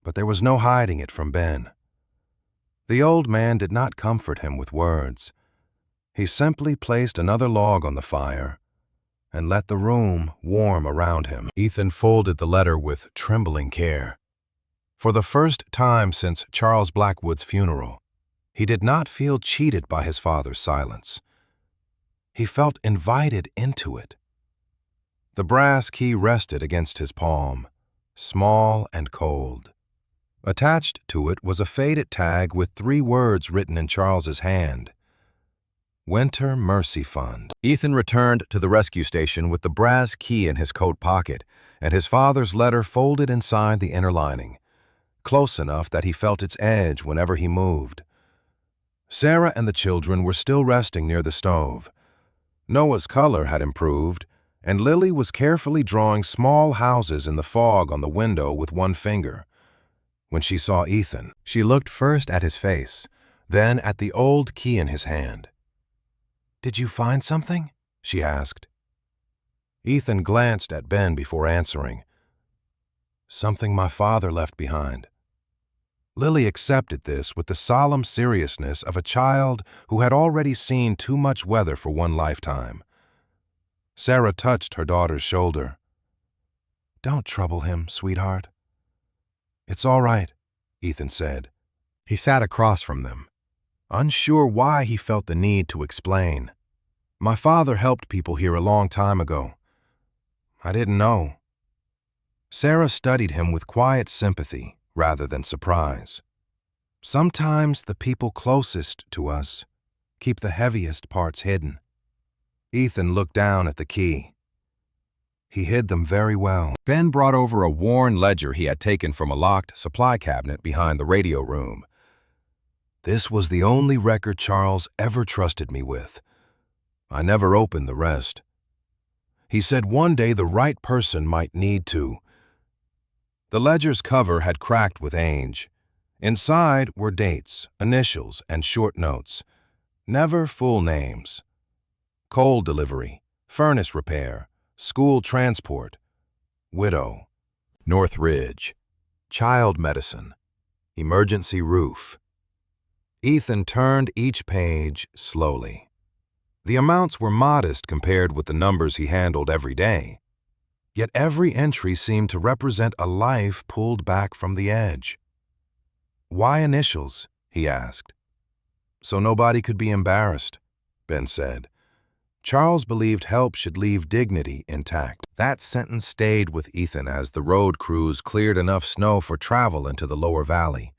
but there was no hiding it from Ben. The old man did not comfort him with words. He simply placed another log on the fire and let the room warm around him. Ethan folded the letter with trembling care. For the first time since Charles Blackwood's funeral, he did not feel cheated by his father's silence. He felt invited into it. The brass key rested against his palm, small and cold. Attached to it was a faded tag with 3 words written in Charles's hand: Winter Mercy Fund. Ethan returned to the rescue station with the brass key in his coat pocket and his father's letter folded inside the inner lining, close enough that he felt its edge whenever he moved. Sarah and the children were still resting near the stove. Noah's color had improved, and Lily was carefully drawing small houses in the fog on the window with one finger. When she saw Ethan, she looked first at his face, then at the old key in his hand. "Did you find something?" she asked. Ethan glanced at Ben before answering. "Something my father left behind." Lily accepted this with the solemn seriousness of a child who had already seen too much weather for one lifetime. Sarah touched her daughter's shoulder. "Don't trouble him, sweetheart." "It's all right," Ethan said. He sat across from them, unsure why he felt the need to explain. "My father helped people here a long time ago. I didn't know." Sarah studied him with quiet sympathy rather than surprise. Sometimes the people closest to us keep the heaviest parts hidden. Ethan looked down at the key. He hid them very well. Ben brought over a worn ledger he had taken from a locked supply cabinet behind the radio room. "This was the only record Charles ever trusted me with. I never opened the rest. He said one day the right person might need to." The ledger's cover had cracked with age. Inside were dates, initials, and short notes. Never full names. Coal delivery, furnace repair, school transport, widow, North Ridge, child medicine, emergency roof. Ethan turned each page slowly. The amounts were modest compared with the numbers he handled every day. Yet every entry seemed to represent a life pulled back from the edge. "Why initials?" he asked. "So nobody could be embarrassed," Ben said. Charles believed help should leave dignity intact. That sentence stayed with Ethan as the road crews cleared enough snow for travel into the lower valley.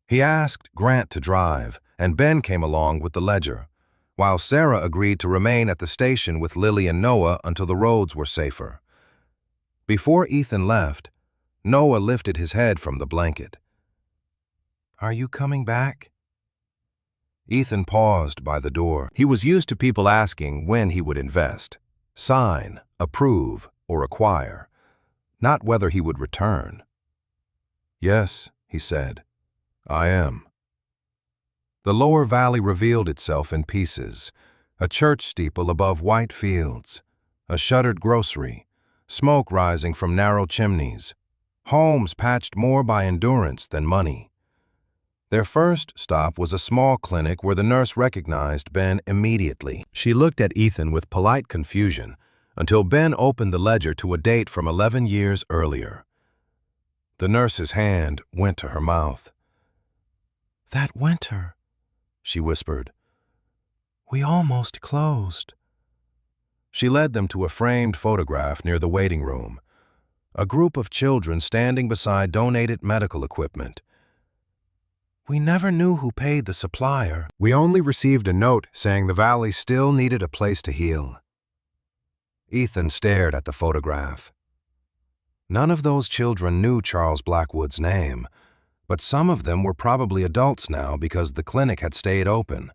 He asked Grant to drive, and Ben came along with the ledger. while Sarah agreed to remain at the station with Lily and Noah until the roads were safer. Before Ethan left, Noah lifted his head from the blanket. "Are you coming back?" Ethan paused by the door. He was used to people asking when he would invest, sign, approve, or acquire, not whether he would return. "Yes," he said, "I am." The lower valley revealed itself in pieces, a church steeple above white fields, a shuttered grocery, smoke rising from narrow chimneys, homes patched more by endurance than money. Their first stop was a small clinic where the nurse recognized Ben immediately. She looked at Ethan with polite confusion until Ben opened the ledger to a date from 11 years earlier. The nurse's hand went to her mouth. "That winter," she whispered, "we almost closed." She led them to a framed photograph near the waiting room, a group of children standing beside donated medical equipment. "We never knew who paid the supplier. We only received a note saying the valley still needed a place to heal." Ethan stared at the photograph. None of those children knew Charles Blackwood's name, but some of them were probably adults now because the clinic had stayed open.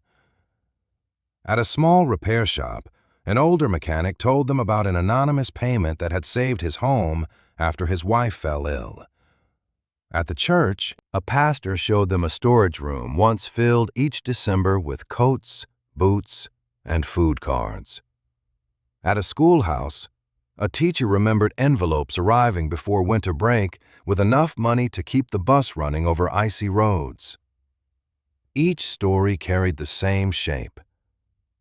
At a small repair shop, an older mechanic told them about an anonymous payment that had saved his home after his wife fell ill. At the church, a pastor showed them a storage room once filled each December with coats, boots, and food cards. At a schoolhouse, a teacher remembered envelopes arriving before winter break with enough money to keep the bus running over icy roads. Each story carried the same shape.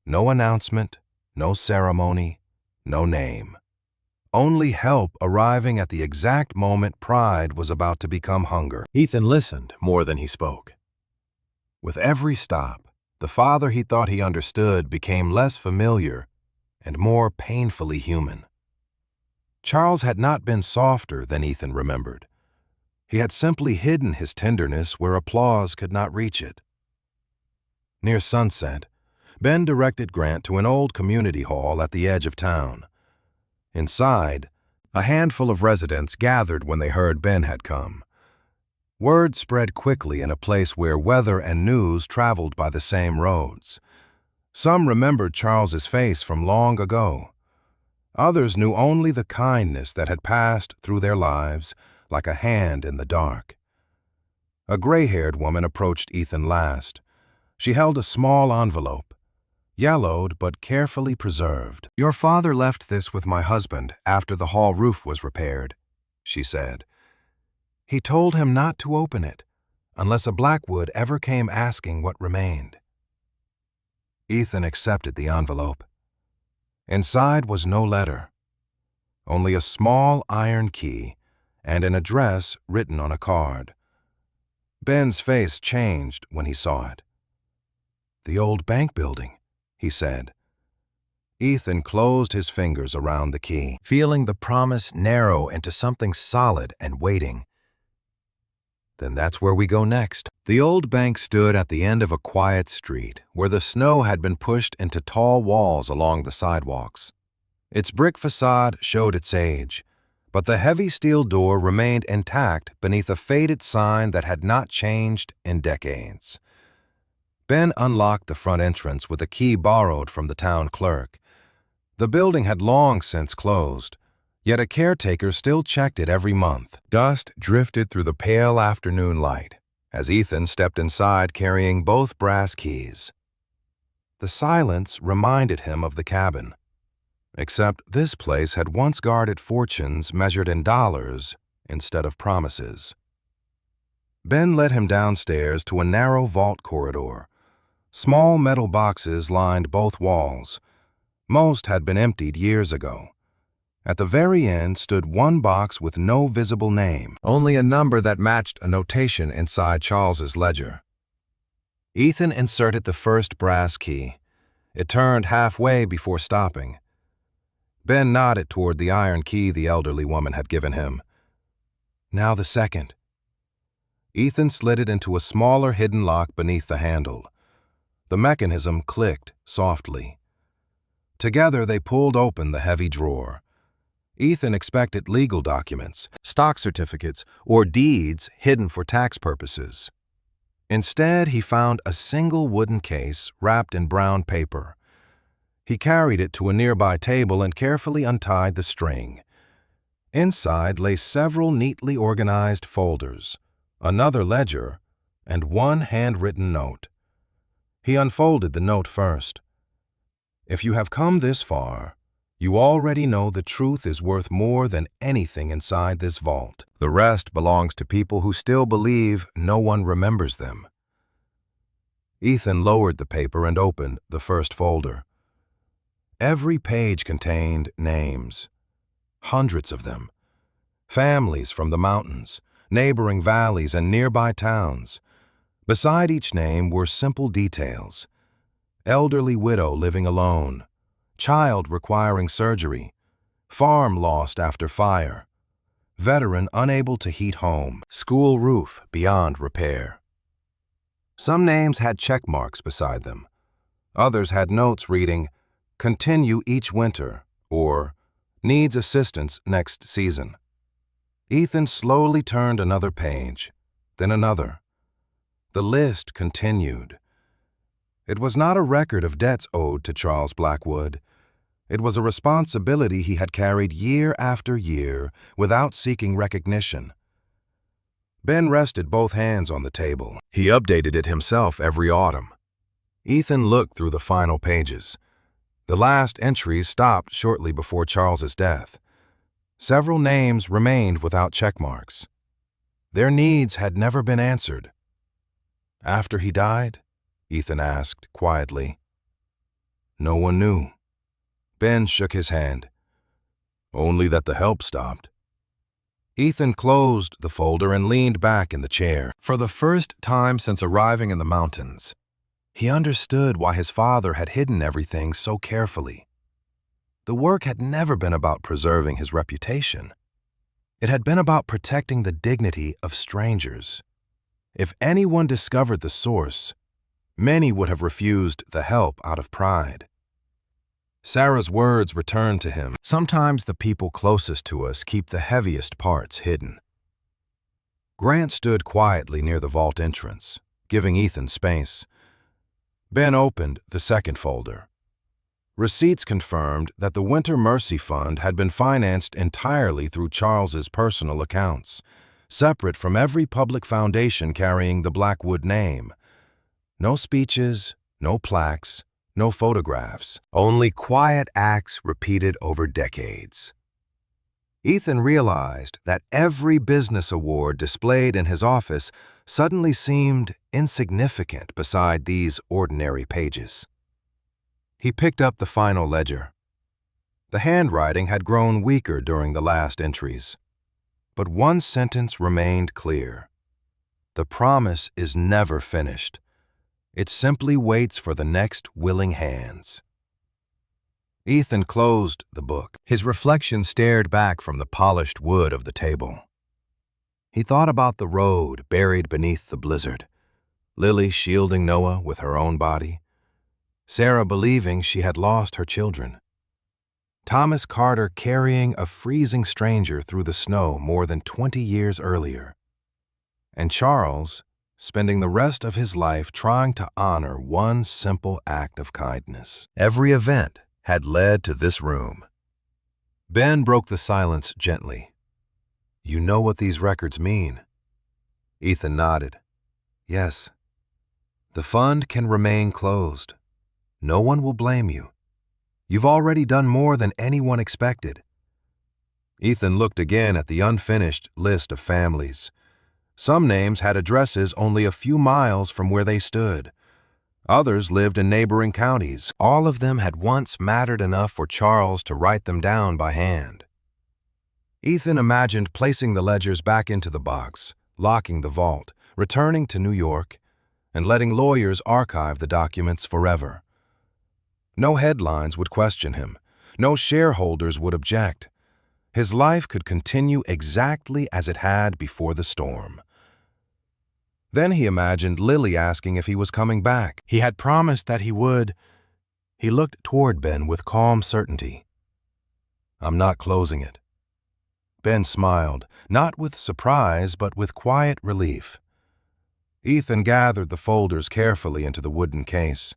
No announcement, no ceremony, no name. Only help arriving at the exact moment pride was about to become hunger. Ethan listened more than he spoke. With every stop, the father he thought he understood became less familiar and more painfully human. Charles had not been softer than Ethan remembered. He had simply hidden his tenderness where applause could not reach it. Near sunset, Ben directed Grant to an old community hall at the edge of town. Inside, a handful of residents gathered when they heard Ben had come. Word spread quickly in a place where weather and news traveled by the same roads. Some remembered Charles's face from long ago. Others knew only the kindness that had passed through their lives like a hand in the dark. A gray-haired woman approached Ethan last. She held a small envelope, yellowed but carefully preserved. "Your father left this with my husband after the hall roof was repaired," she said. "He told him not to open it unless a Blackwood ever came asking what remained." Ethan accepted the envelope. Inside was no letter, only a small iron key and an address written on a card. Ben's face changed when he saw it. "The old bank building," he said. Ethan closed his fingers around the key, feeling the promise narrow into something solid and waiting. "Then that's where we go next." The old bank stood at the end of a quiet street where the snow had been pushed into tall walls along the sidewalks. Its brick facade showed its age, but the heavy steel door remained intact beneath a faded sign that had not changed in decades. Ben unlocked the front entrance with a key borrowed from the town clerk. The building had long since closed, yet a caretaker still checked it every month. Dust drifted through the pale afternoon light as Ethan stepped inside carrying both brass keys. The silence reminded him of the cabin, except this place had once guarded fortunes measured in dollars instead of promises. Ben led him downstairs to a narrow vault corridor. Small metal boxes lined both walls. Most had been emptied years ago. At the very end stood one box with no visible name, only a number that matched a notation inside Charles's ledger. Ethan inserted the first brass key. It turned halfway before stopping. Ben nodded toward the iron key the elderly woman had given him. "Now the second." Ethan slid it into a smaller hidden lock beneath the handle. The mechanism clicked softly. Together they pulled open the heavy drawer. Ethan expected legal documents, stock certificates, or deeds hidden for tax purposes. Instead, he found a single wooden case wrapped in brown paper. He carried it to a nearby table and carefully untied the string. Inside lay several neatly organized folders, another ledger, and one handwritten note. He unfolded the note first. "If you have come this far, you already know the truth is worth more than anything inside this vault. The rest belongs to people who still believe no one remembers them." Ethan lowered the paper and opened the first folder. Every page contained names, hundreds of them. Families from the mountains, neighboring valleys, and nearby towns. Beside each name were simple details. Elderly widow living alone, child requiring surgery, farm lost after fire, veteran unable to heat home, school roof beyond repair. Some names had check marks beside them. Others had notes reading, "Continue each winter," or "Needs assistance next season." Ethan slowly turned another page, then another. The list continued. It was not a record of debts owed to Charles Blackwood. It was a responsibility he had carried year after year without seeking recognition. Ben rested both hands on the table. He updated it himself every autumn. Ethan looked through the final pages. The last entries stopped shortly before Charles's death. Several names remained without checkmarks. Their needs had never been answered. "After he died?" Ethan asked quietly. No one knew. Ben shook his hand. "Only that the help stopped." Ethan closed the folder and leaned back in the chair. For the first time since arriving in the mountains, he understood why his father had hidden everything so carefully. The work had never been about preserving his reputation. It had been about protecting the dignity of strangers. If anyone discovered the source, many would have refused the help out of pride. Sarah's words returned to him. Sometimes the people closest to us keep the heaviest parts hidden. Grant stood quietly near the vault entrance, giving Ethan space. Ben opened the second folder. Receipts confirmed that the Winter Mercy Fund had been financed entirely through Charles's personal accounts, separate from every public foundation carrying the Blackwood name. No speeches, no plaques, no photographs. Only quiet acts repeated over decades. Ethan realized that every business award displayed in his office suddenly seemed insignificant beside these ordinary pages. He picked up the final ledger. The handwriting had grown weaker during the last entries, but one sentence remained clear. The promise is never finished. It simply waits for the next willing hands. Ethan closed the book. His reflection stared back from the polished wood of the table. He thought about the road buried beneath the blizzard, Lily shielding Noah with her own body, Sarah believing she had lost her children, Thomas Carter carrying a freezing stranger through the snow more than 20 years earlier, and Charles spending the rest of his life trying to honor one simple act of kindness. Every event had led to this room. Ben broke the silence gently. "You know what these records mean?" Ethan nodded. "Yes. The fund can remain closed. No one will blame you. You've already done more than anyone expected." Ethan looked again at the unfinished list of families. Some names had addresses only a few miles from where they stood. Others lived in neighboring counties. All of them had once mattered enough for Charles to write them down by hand. Ethan imagined placing the ledgers back into the box, locking the vault, returning to New York, and letting lawyers archive the documents forever. No headlines would question him. No shareholders would object. His life could continue exactly as it had before the storm. Then he imagined Lily asking if he was coming back. He had promised that he would. He looked toward Ben with calm certainty. "I'm not closing it." Ben smiled, not with surprise, but with quiet relief. Ethan gathered the folders carefully into the wooden case.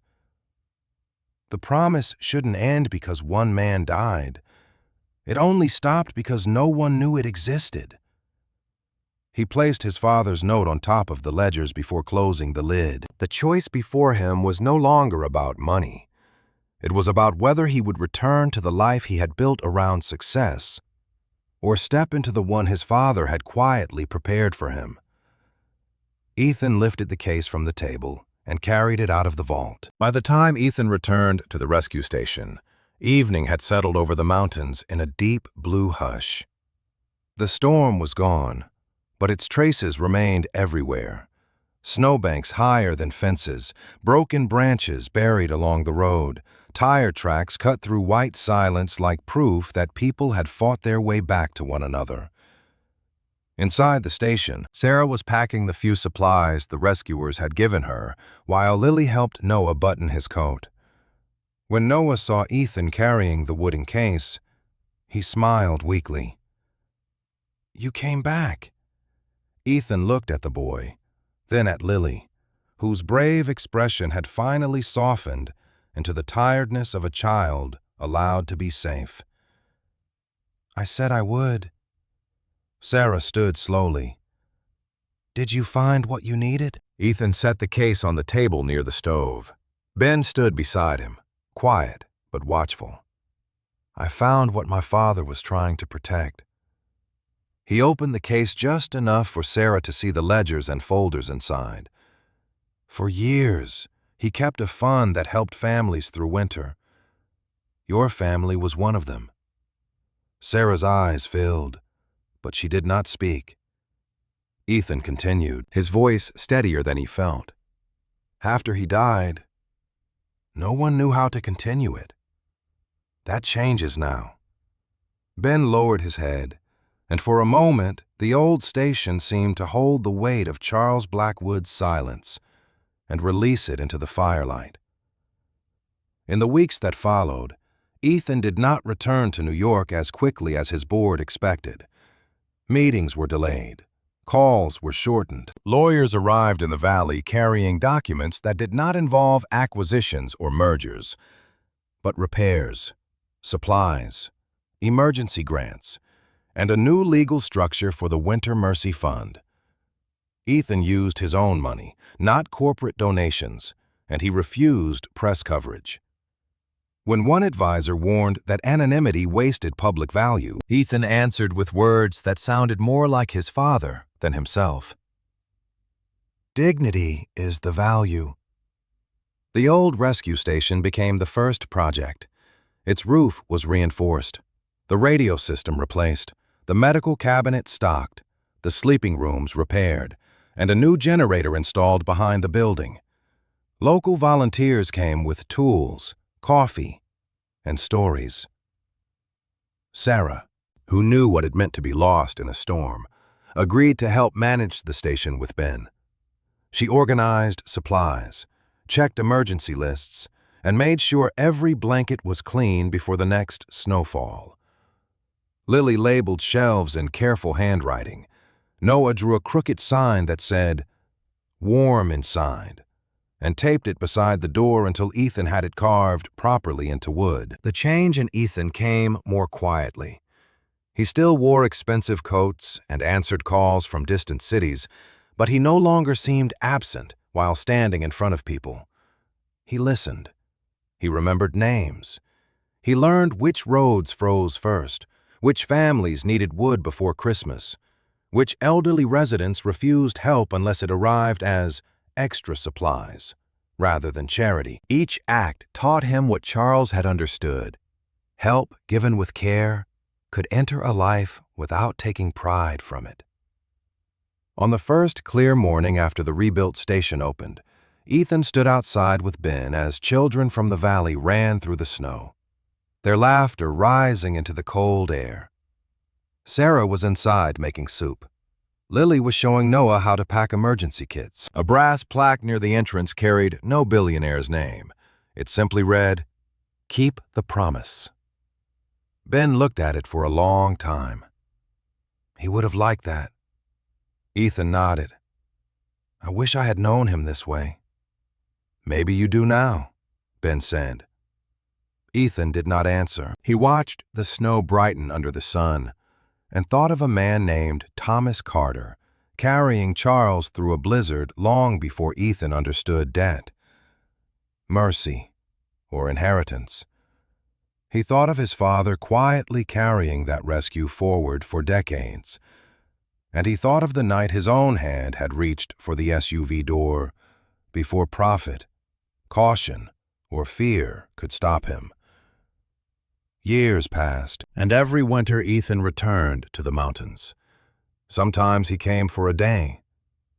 The promise shouldn't end because one man died. It only stopped because no one knew it existed. He placed his father's note on top of the ledgers before closing the lid. The choice before him was no longer about money. It was about whether he would return to the life he had built around success, or step into the one his father had quietly prepared for him. Ethan lifted the case from the table and carried it out of the vault. By the time Ethan returned to the rescue station, evening had settled over the mountains in a deep blue hush. The storm was gone, but its traces remained everywhere. Snowbanks higher than fences, broken branches buried along the road, tire tracks cut through white silence like proof that people had fought their way back to one another. Inside the station, Sarah was packing the few supplies the rescuers had given her, while Lily helped Noah button his coat. When Noah saw Ethan carrying the wooden case, he smiled weakly. "You came back." Ethan looked at the boy, then at Lily, whose brave expression had finally softened into the tiredness of a child allowed to be safe. "I said I would." Sarah stood slowly. "Did you find what you needed?" Ethan set the case on the table near the stove. Ben stood beside him, quiet but watchful. "I found what my father was trying to protect." He opened the case just enough for Sarah to see the ledgers and folders inside. For years, he kept a fund that helped families through winter. Your family was one of them. Sarah's eyes filled, but she did not speak. Ethan continued, his voice steadier than he felt. "After he died, no one knew how to continue it. That changes now." Ben lowered his head, and for a moment, the old station seemed to hold the weight of Charles Blackwood's silence and release it into the firelight. In the weeks that followed, Ethan did not return to New York as quickly as his board expected. Meetings were delayed. Calls were shortened. Lawyers arrived in the valley carrying documents that did not involve acquisitions or mergers, but repairs, supplies, emergency grants, and a new legal structure for the Winter Mercy Fund. Ethan used his own money, not corporate donations, and he refused press coverage. When one advisor warned that anonymity wasted public value, Ethan answered with words that sounded more like his father than himself. "Dignity is the value." The old rescue station became the first project. Its roof was reinforced, the radio system replaced, the medical cabinet stocked, the sleeping rooms repaired, and a new generator installed behind the building. Local volunteers came with tools, coffee, and stories. Sarah, who knew what it meant to be lost in a storm, agreed to help manage the station with Ben. She organized supplies, checked emergency lists, and made sure every blanket was clean before the next snowfall. Lily labeled shelves in careful handwriting. Noah drew a crooked sign that said, "Warm inside," and taped it beside the door until Ethan had it carved properly into wood. The change in Ethan came more quietly. He still wore expensive coats and answered calls from distant cities, but he no longer seemed absent while standing in front of people. He listened. He remembered names. He learned which roads froze first, which families needed wood before Christmas, which elderly residents refused help unless it arrived as extra supplies, rather than charity. Each act taught him what Charles had understood. Help given with care could enter a life without taking pride from it. On the first clear morning after the rebuilt station opened, Ethan stood outside with Ben as children from the valley ran through the snow, their laughter rising into the cold air. Sarah was inside making soup. Lily was showing Noah how to pack emergency kits. A brass plaque near the entrance carried no billionaire's name. It simply read, "Keep the promise." Ben looked at it for a long time. He would have liked that. Ethan nodded. I wish I had known him this way. Maybe you do now, Ben said. Ethan did not answer. He watched the snow brighten under the sun and thought of a man named Thomas Carter carrying Charles through a blizzard long before Ethan understood debt, mercy, or inheritance. He thought of his father quietly carrying that rescue forward for decades, and he thought of the night his own hand had reached for the SUV door before profit, caution, or fear could stop him. Years passed, and every winter Ethan returned to the mountains. Sometimes he came for a day,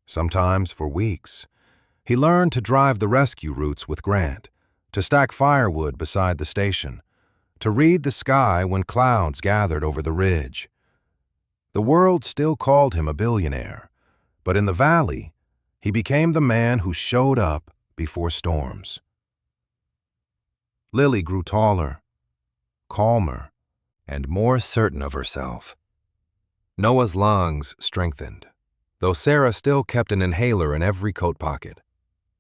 sometimes for weeks. He learned to drive the rescue routes with Grant, to stack firewood beside the station, to read the sky when clouds gathered over the ridge. The world still called him a billionaire, but in the valley, he became the man who showed up before storms. Lily grew taller, calmer, and more certain of herself. Noah's lungs strengthened, though Sarah still kept an inhaler in every coat pocket.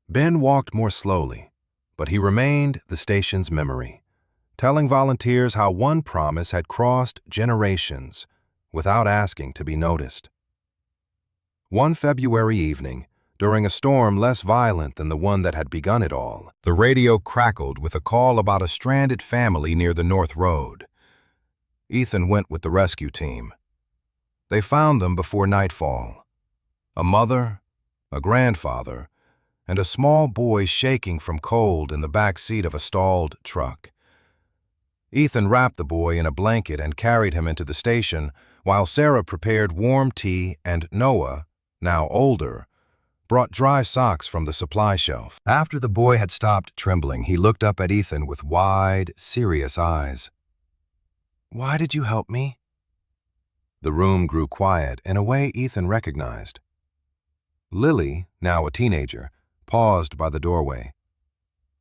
Ben walked more slowly, but he remained the station's memory, telling volunteers how one promise had crossed generations without asking to be noticed. One February evening, during a storm less violent than the one that had begun it all, the radio crackled with a call about a stranded family near the North Road. Ethan went with the rescue team. They found them before nightfall. A mother, a grandfather, and a small boy shaking from cold in the back seat of a stalled truck. Ethan wrapped the boy in a blanket and carried him into the station while Sarah prepared warm tea and Noah, now older, brought dry socks from the supply shelf. After the boy had stopped trembling, he looked up at Ethan with wide, serious eyes. "Why did you help me?" The room grew quiet in a way Ethan recognized. Lily, now a teenager, paused by the doorway.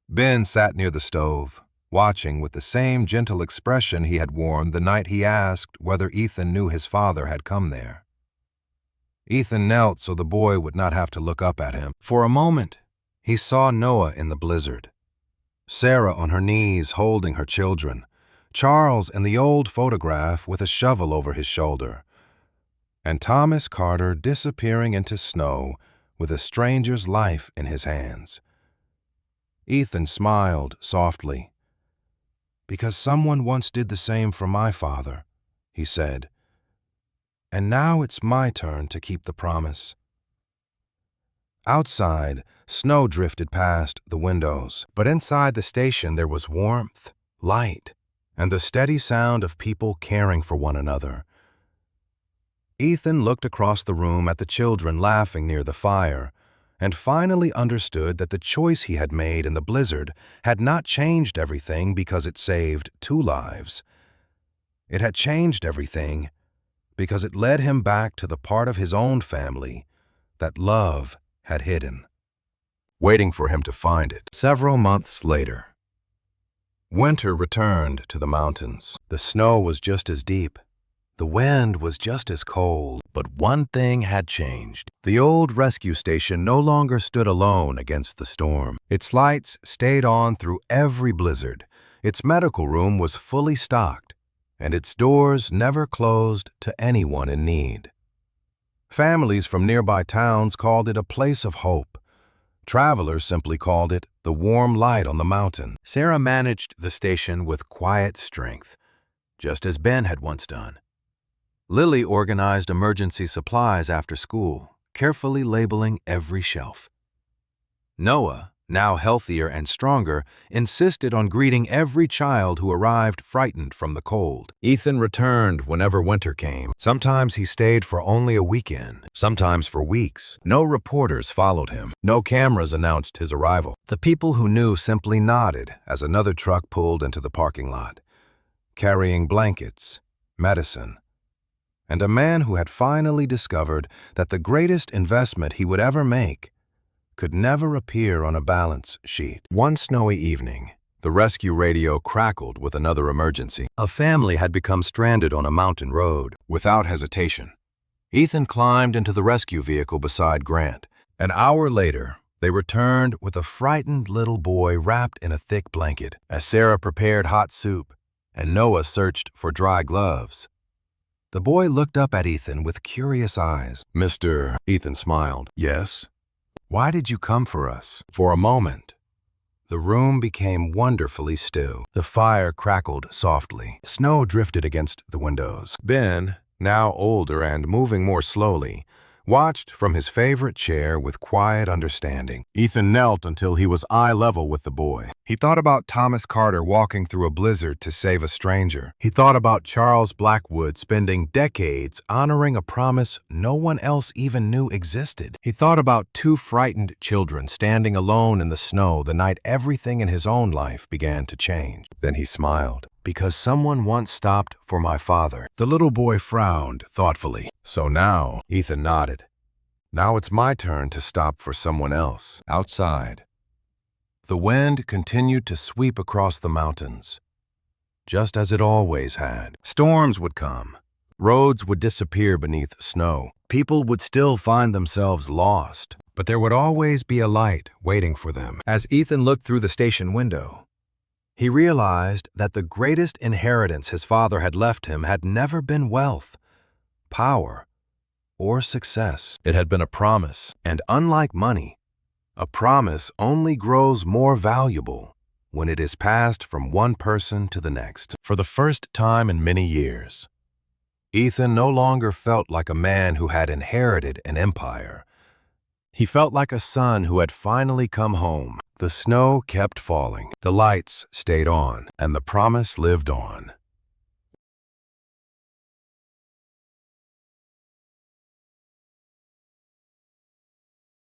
Ben sat near the stove, watching with the same gentle expression he had worn the night he asked whether Ethan knew his father had come there. Ethan knelt so the boy would not have to look up at him. For a moment, he saw Noah in the blizzard, Sarah on her knees holding her children, Charles in the old photograph with a shovel over his shoulder, and Thomas Carter disappearing into snow with a stranger's life in his hands. Ethan smiled softly. "Because someone once did the same for my father," he said. "And now it's my turn to keep the promise." Outside, snow drifted past the windows, but inside the station there was warmth, light, and the steady sound of people caring for one another. Ethan looked across the room at the children laughing near the fire, and finally understood that the choice he had made in the blizzard had not changed everything because it saved 2 lives. It had changed everything because it led him back to the part of his own family that love had hidden, waiting for him to find it. Several months later, winter returned to the mountains. The snow was just as deep. The wind was just as cold, but one thing had changed. The old rescue station no longer stood alone against the storm. Its lights stayed on through every blizzard. Its medical room was fully stocked, and its doors never closed to anyone in need. Families from nearby towns called it a place of hope. Travelers simply called it the warm light on the mountain. Sarah managed the station with quiet strength, just as Ben had once done. Lily organized emergency supplies after school, carefully labeling every shelf. Noah, now healthier and stronger, insisted on greeting every child who arrived frightened from the cold. Ethan returned whenever winter came. Sometimes he stayed for only a weekend, sometimes for weeks. No reporters followed him. No cameras announced his arrival. The people who knew simply nodded as another truck pulled into the parking lot, carrying blankets, medicine, and a man who had finally discovered that the greatest investment he would ever make could never appear on a balance sheet. One snowy evening, the rescue radio crackled with another emergency. A family had become stranded on a mountain road. Without hesitation, Ethan climbed into the rescue vehicle beside Grant. An hour later, they returned with a frightened little boy wrapped in a thick blanket. As Sarah prepared hot soup and Noah searched for dry gloves, the boy looked up at Ethan with curious eyes. "Mr. Ethan smiled. "Yes? Why did you come for us?" For a moment, the room became wonderfully still. The fire crackled softly. Snow drifted against the windows. Ben, now older and moving more slowly, watched from his favorite chair with quiet understanding. Ethan knelt until he was eye level with the boy. He thought about Thomas Carter walking through a blizzard to save a stranger. He thought about Charles Blackwood spending decades honoring a promise no one else even knew existed. He thought about two frightened children standing alone in the snow the night everything in his own life began to change. Then he smiled. "Because someone once stopped for my father." The little boy frowned thoughtfully. "So now," Ethan nodded, "now it's my turn to stop for someone else." Outside, the wind continued to sweep across the mountains, just as it always had. Storms would come. Roads would disappear beneath snow. People would still find themselves lost, but there would always be a light waiting for them. As Ethan looked through the station window, he realized that the greatest inheritance his father had left him had never been wealth, power, or success. It had been a promise, and unlike money, a promise only grows more valuable when it is passed from one person to the next. For the first time in many years, Ethan no longer felt like a man who had inherited an empire. He felt like a son who had finally come home. The snow kept falling, the lights stayed on, and the promise lived on.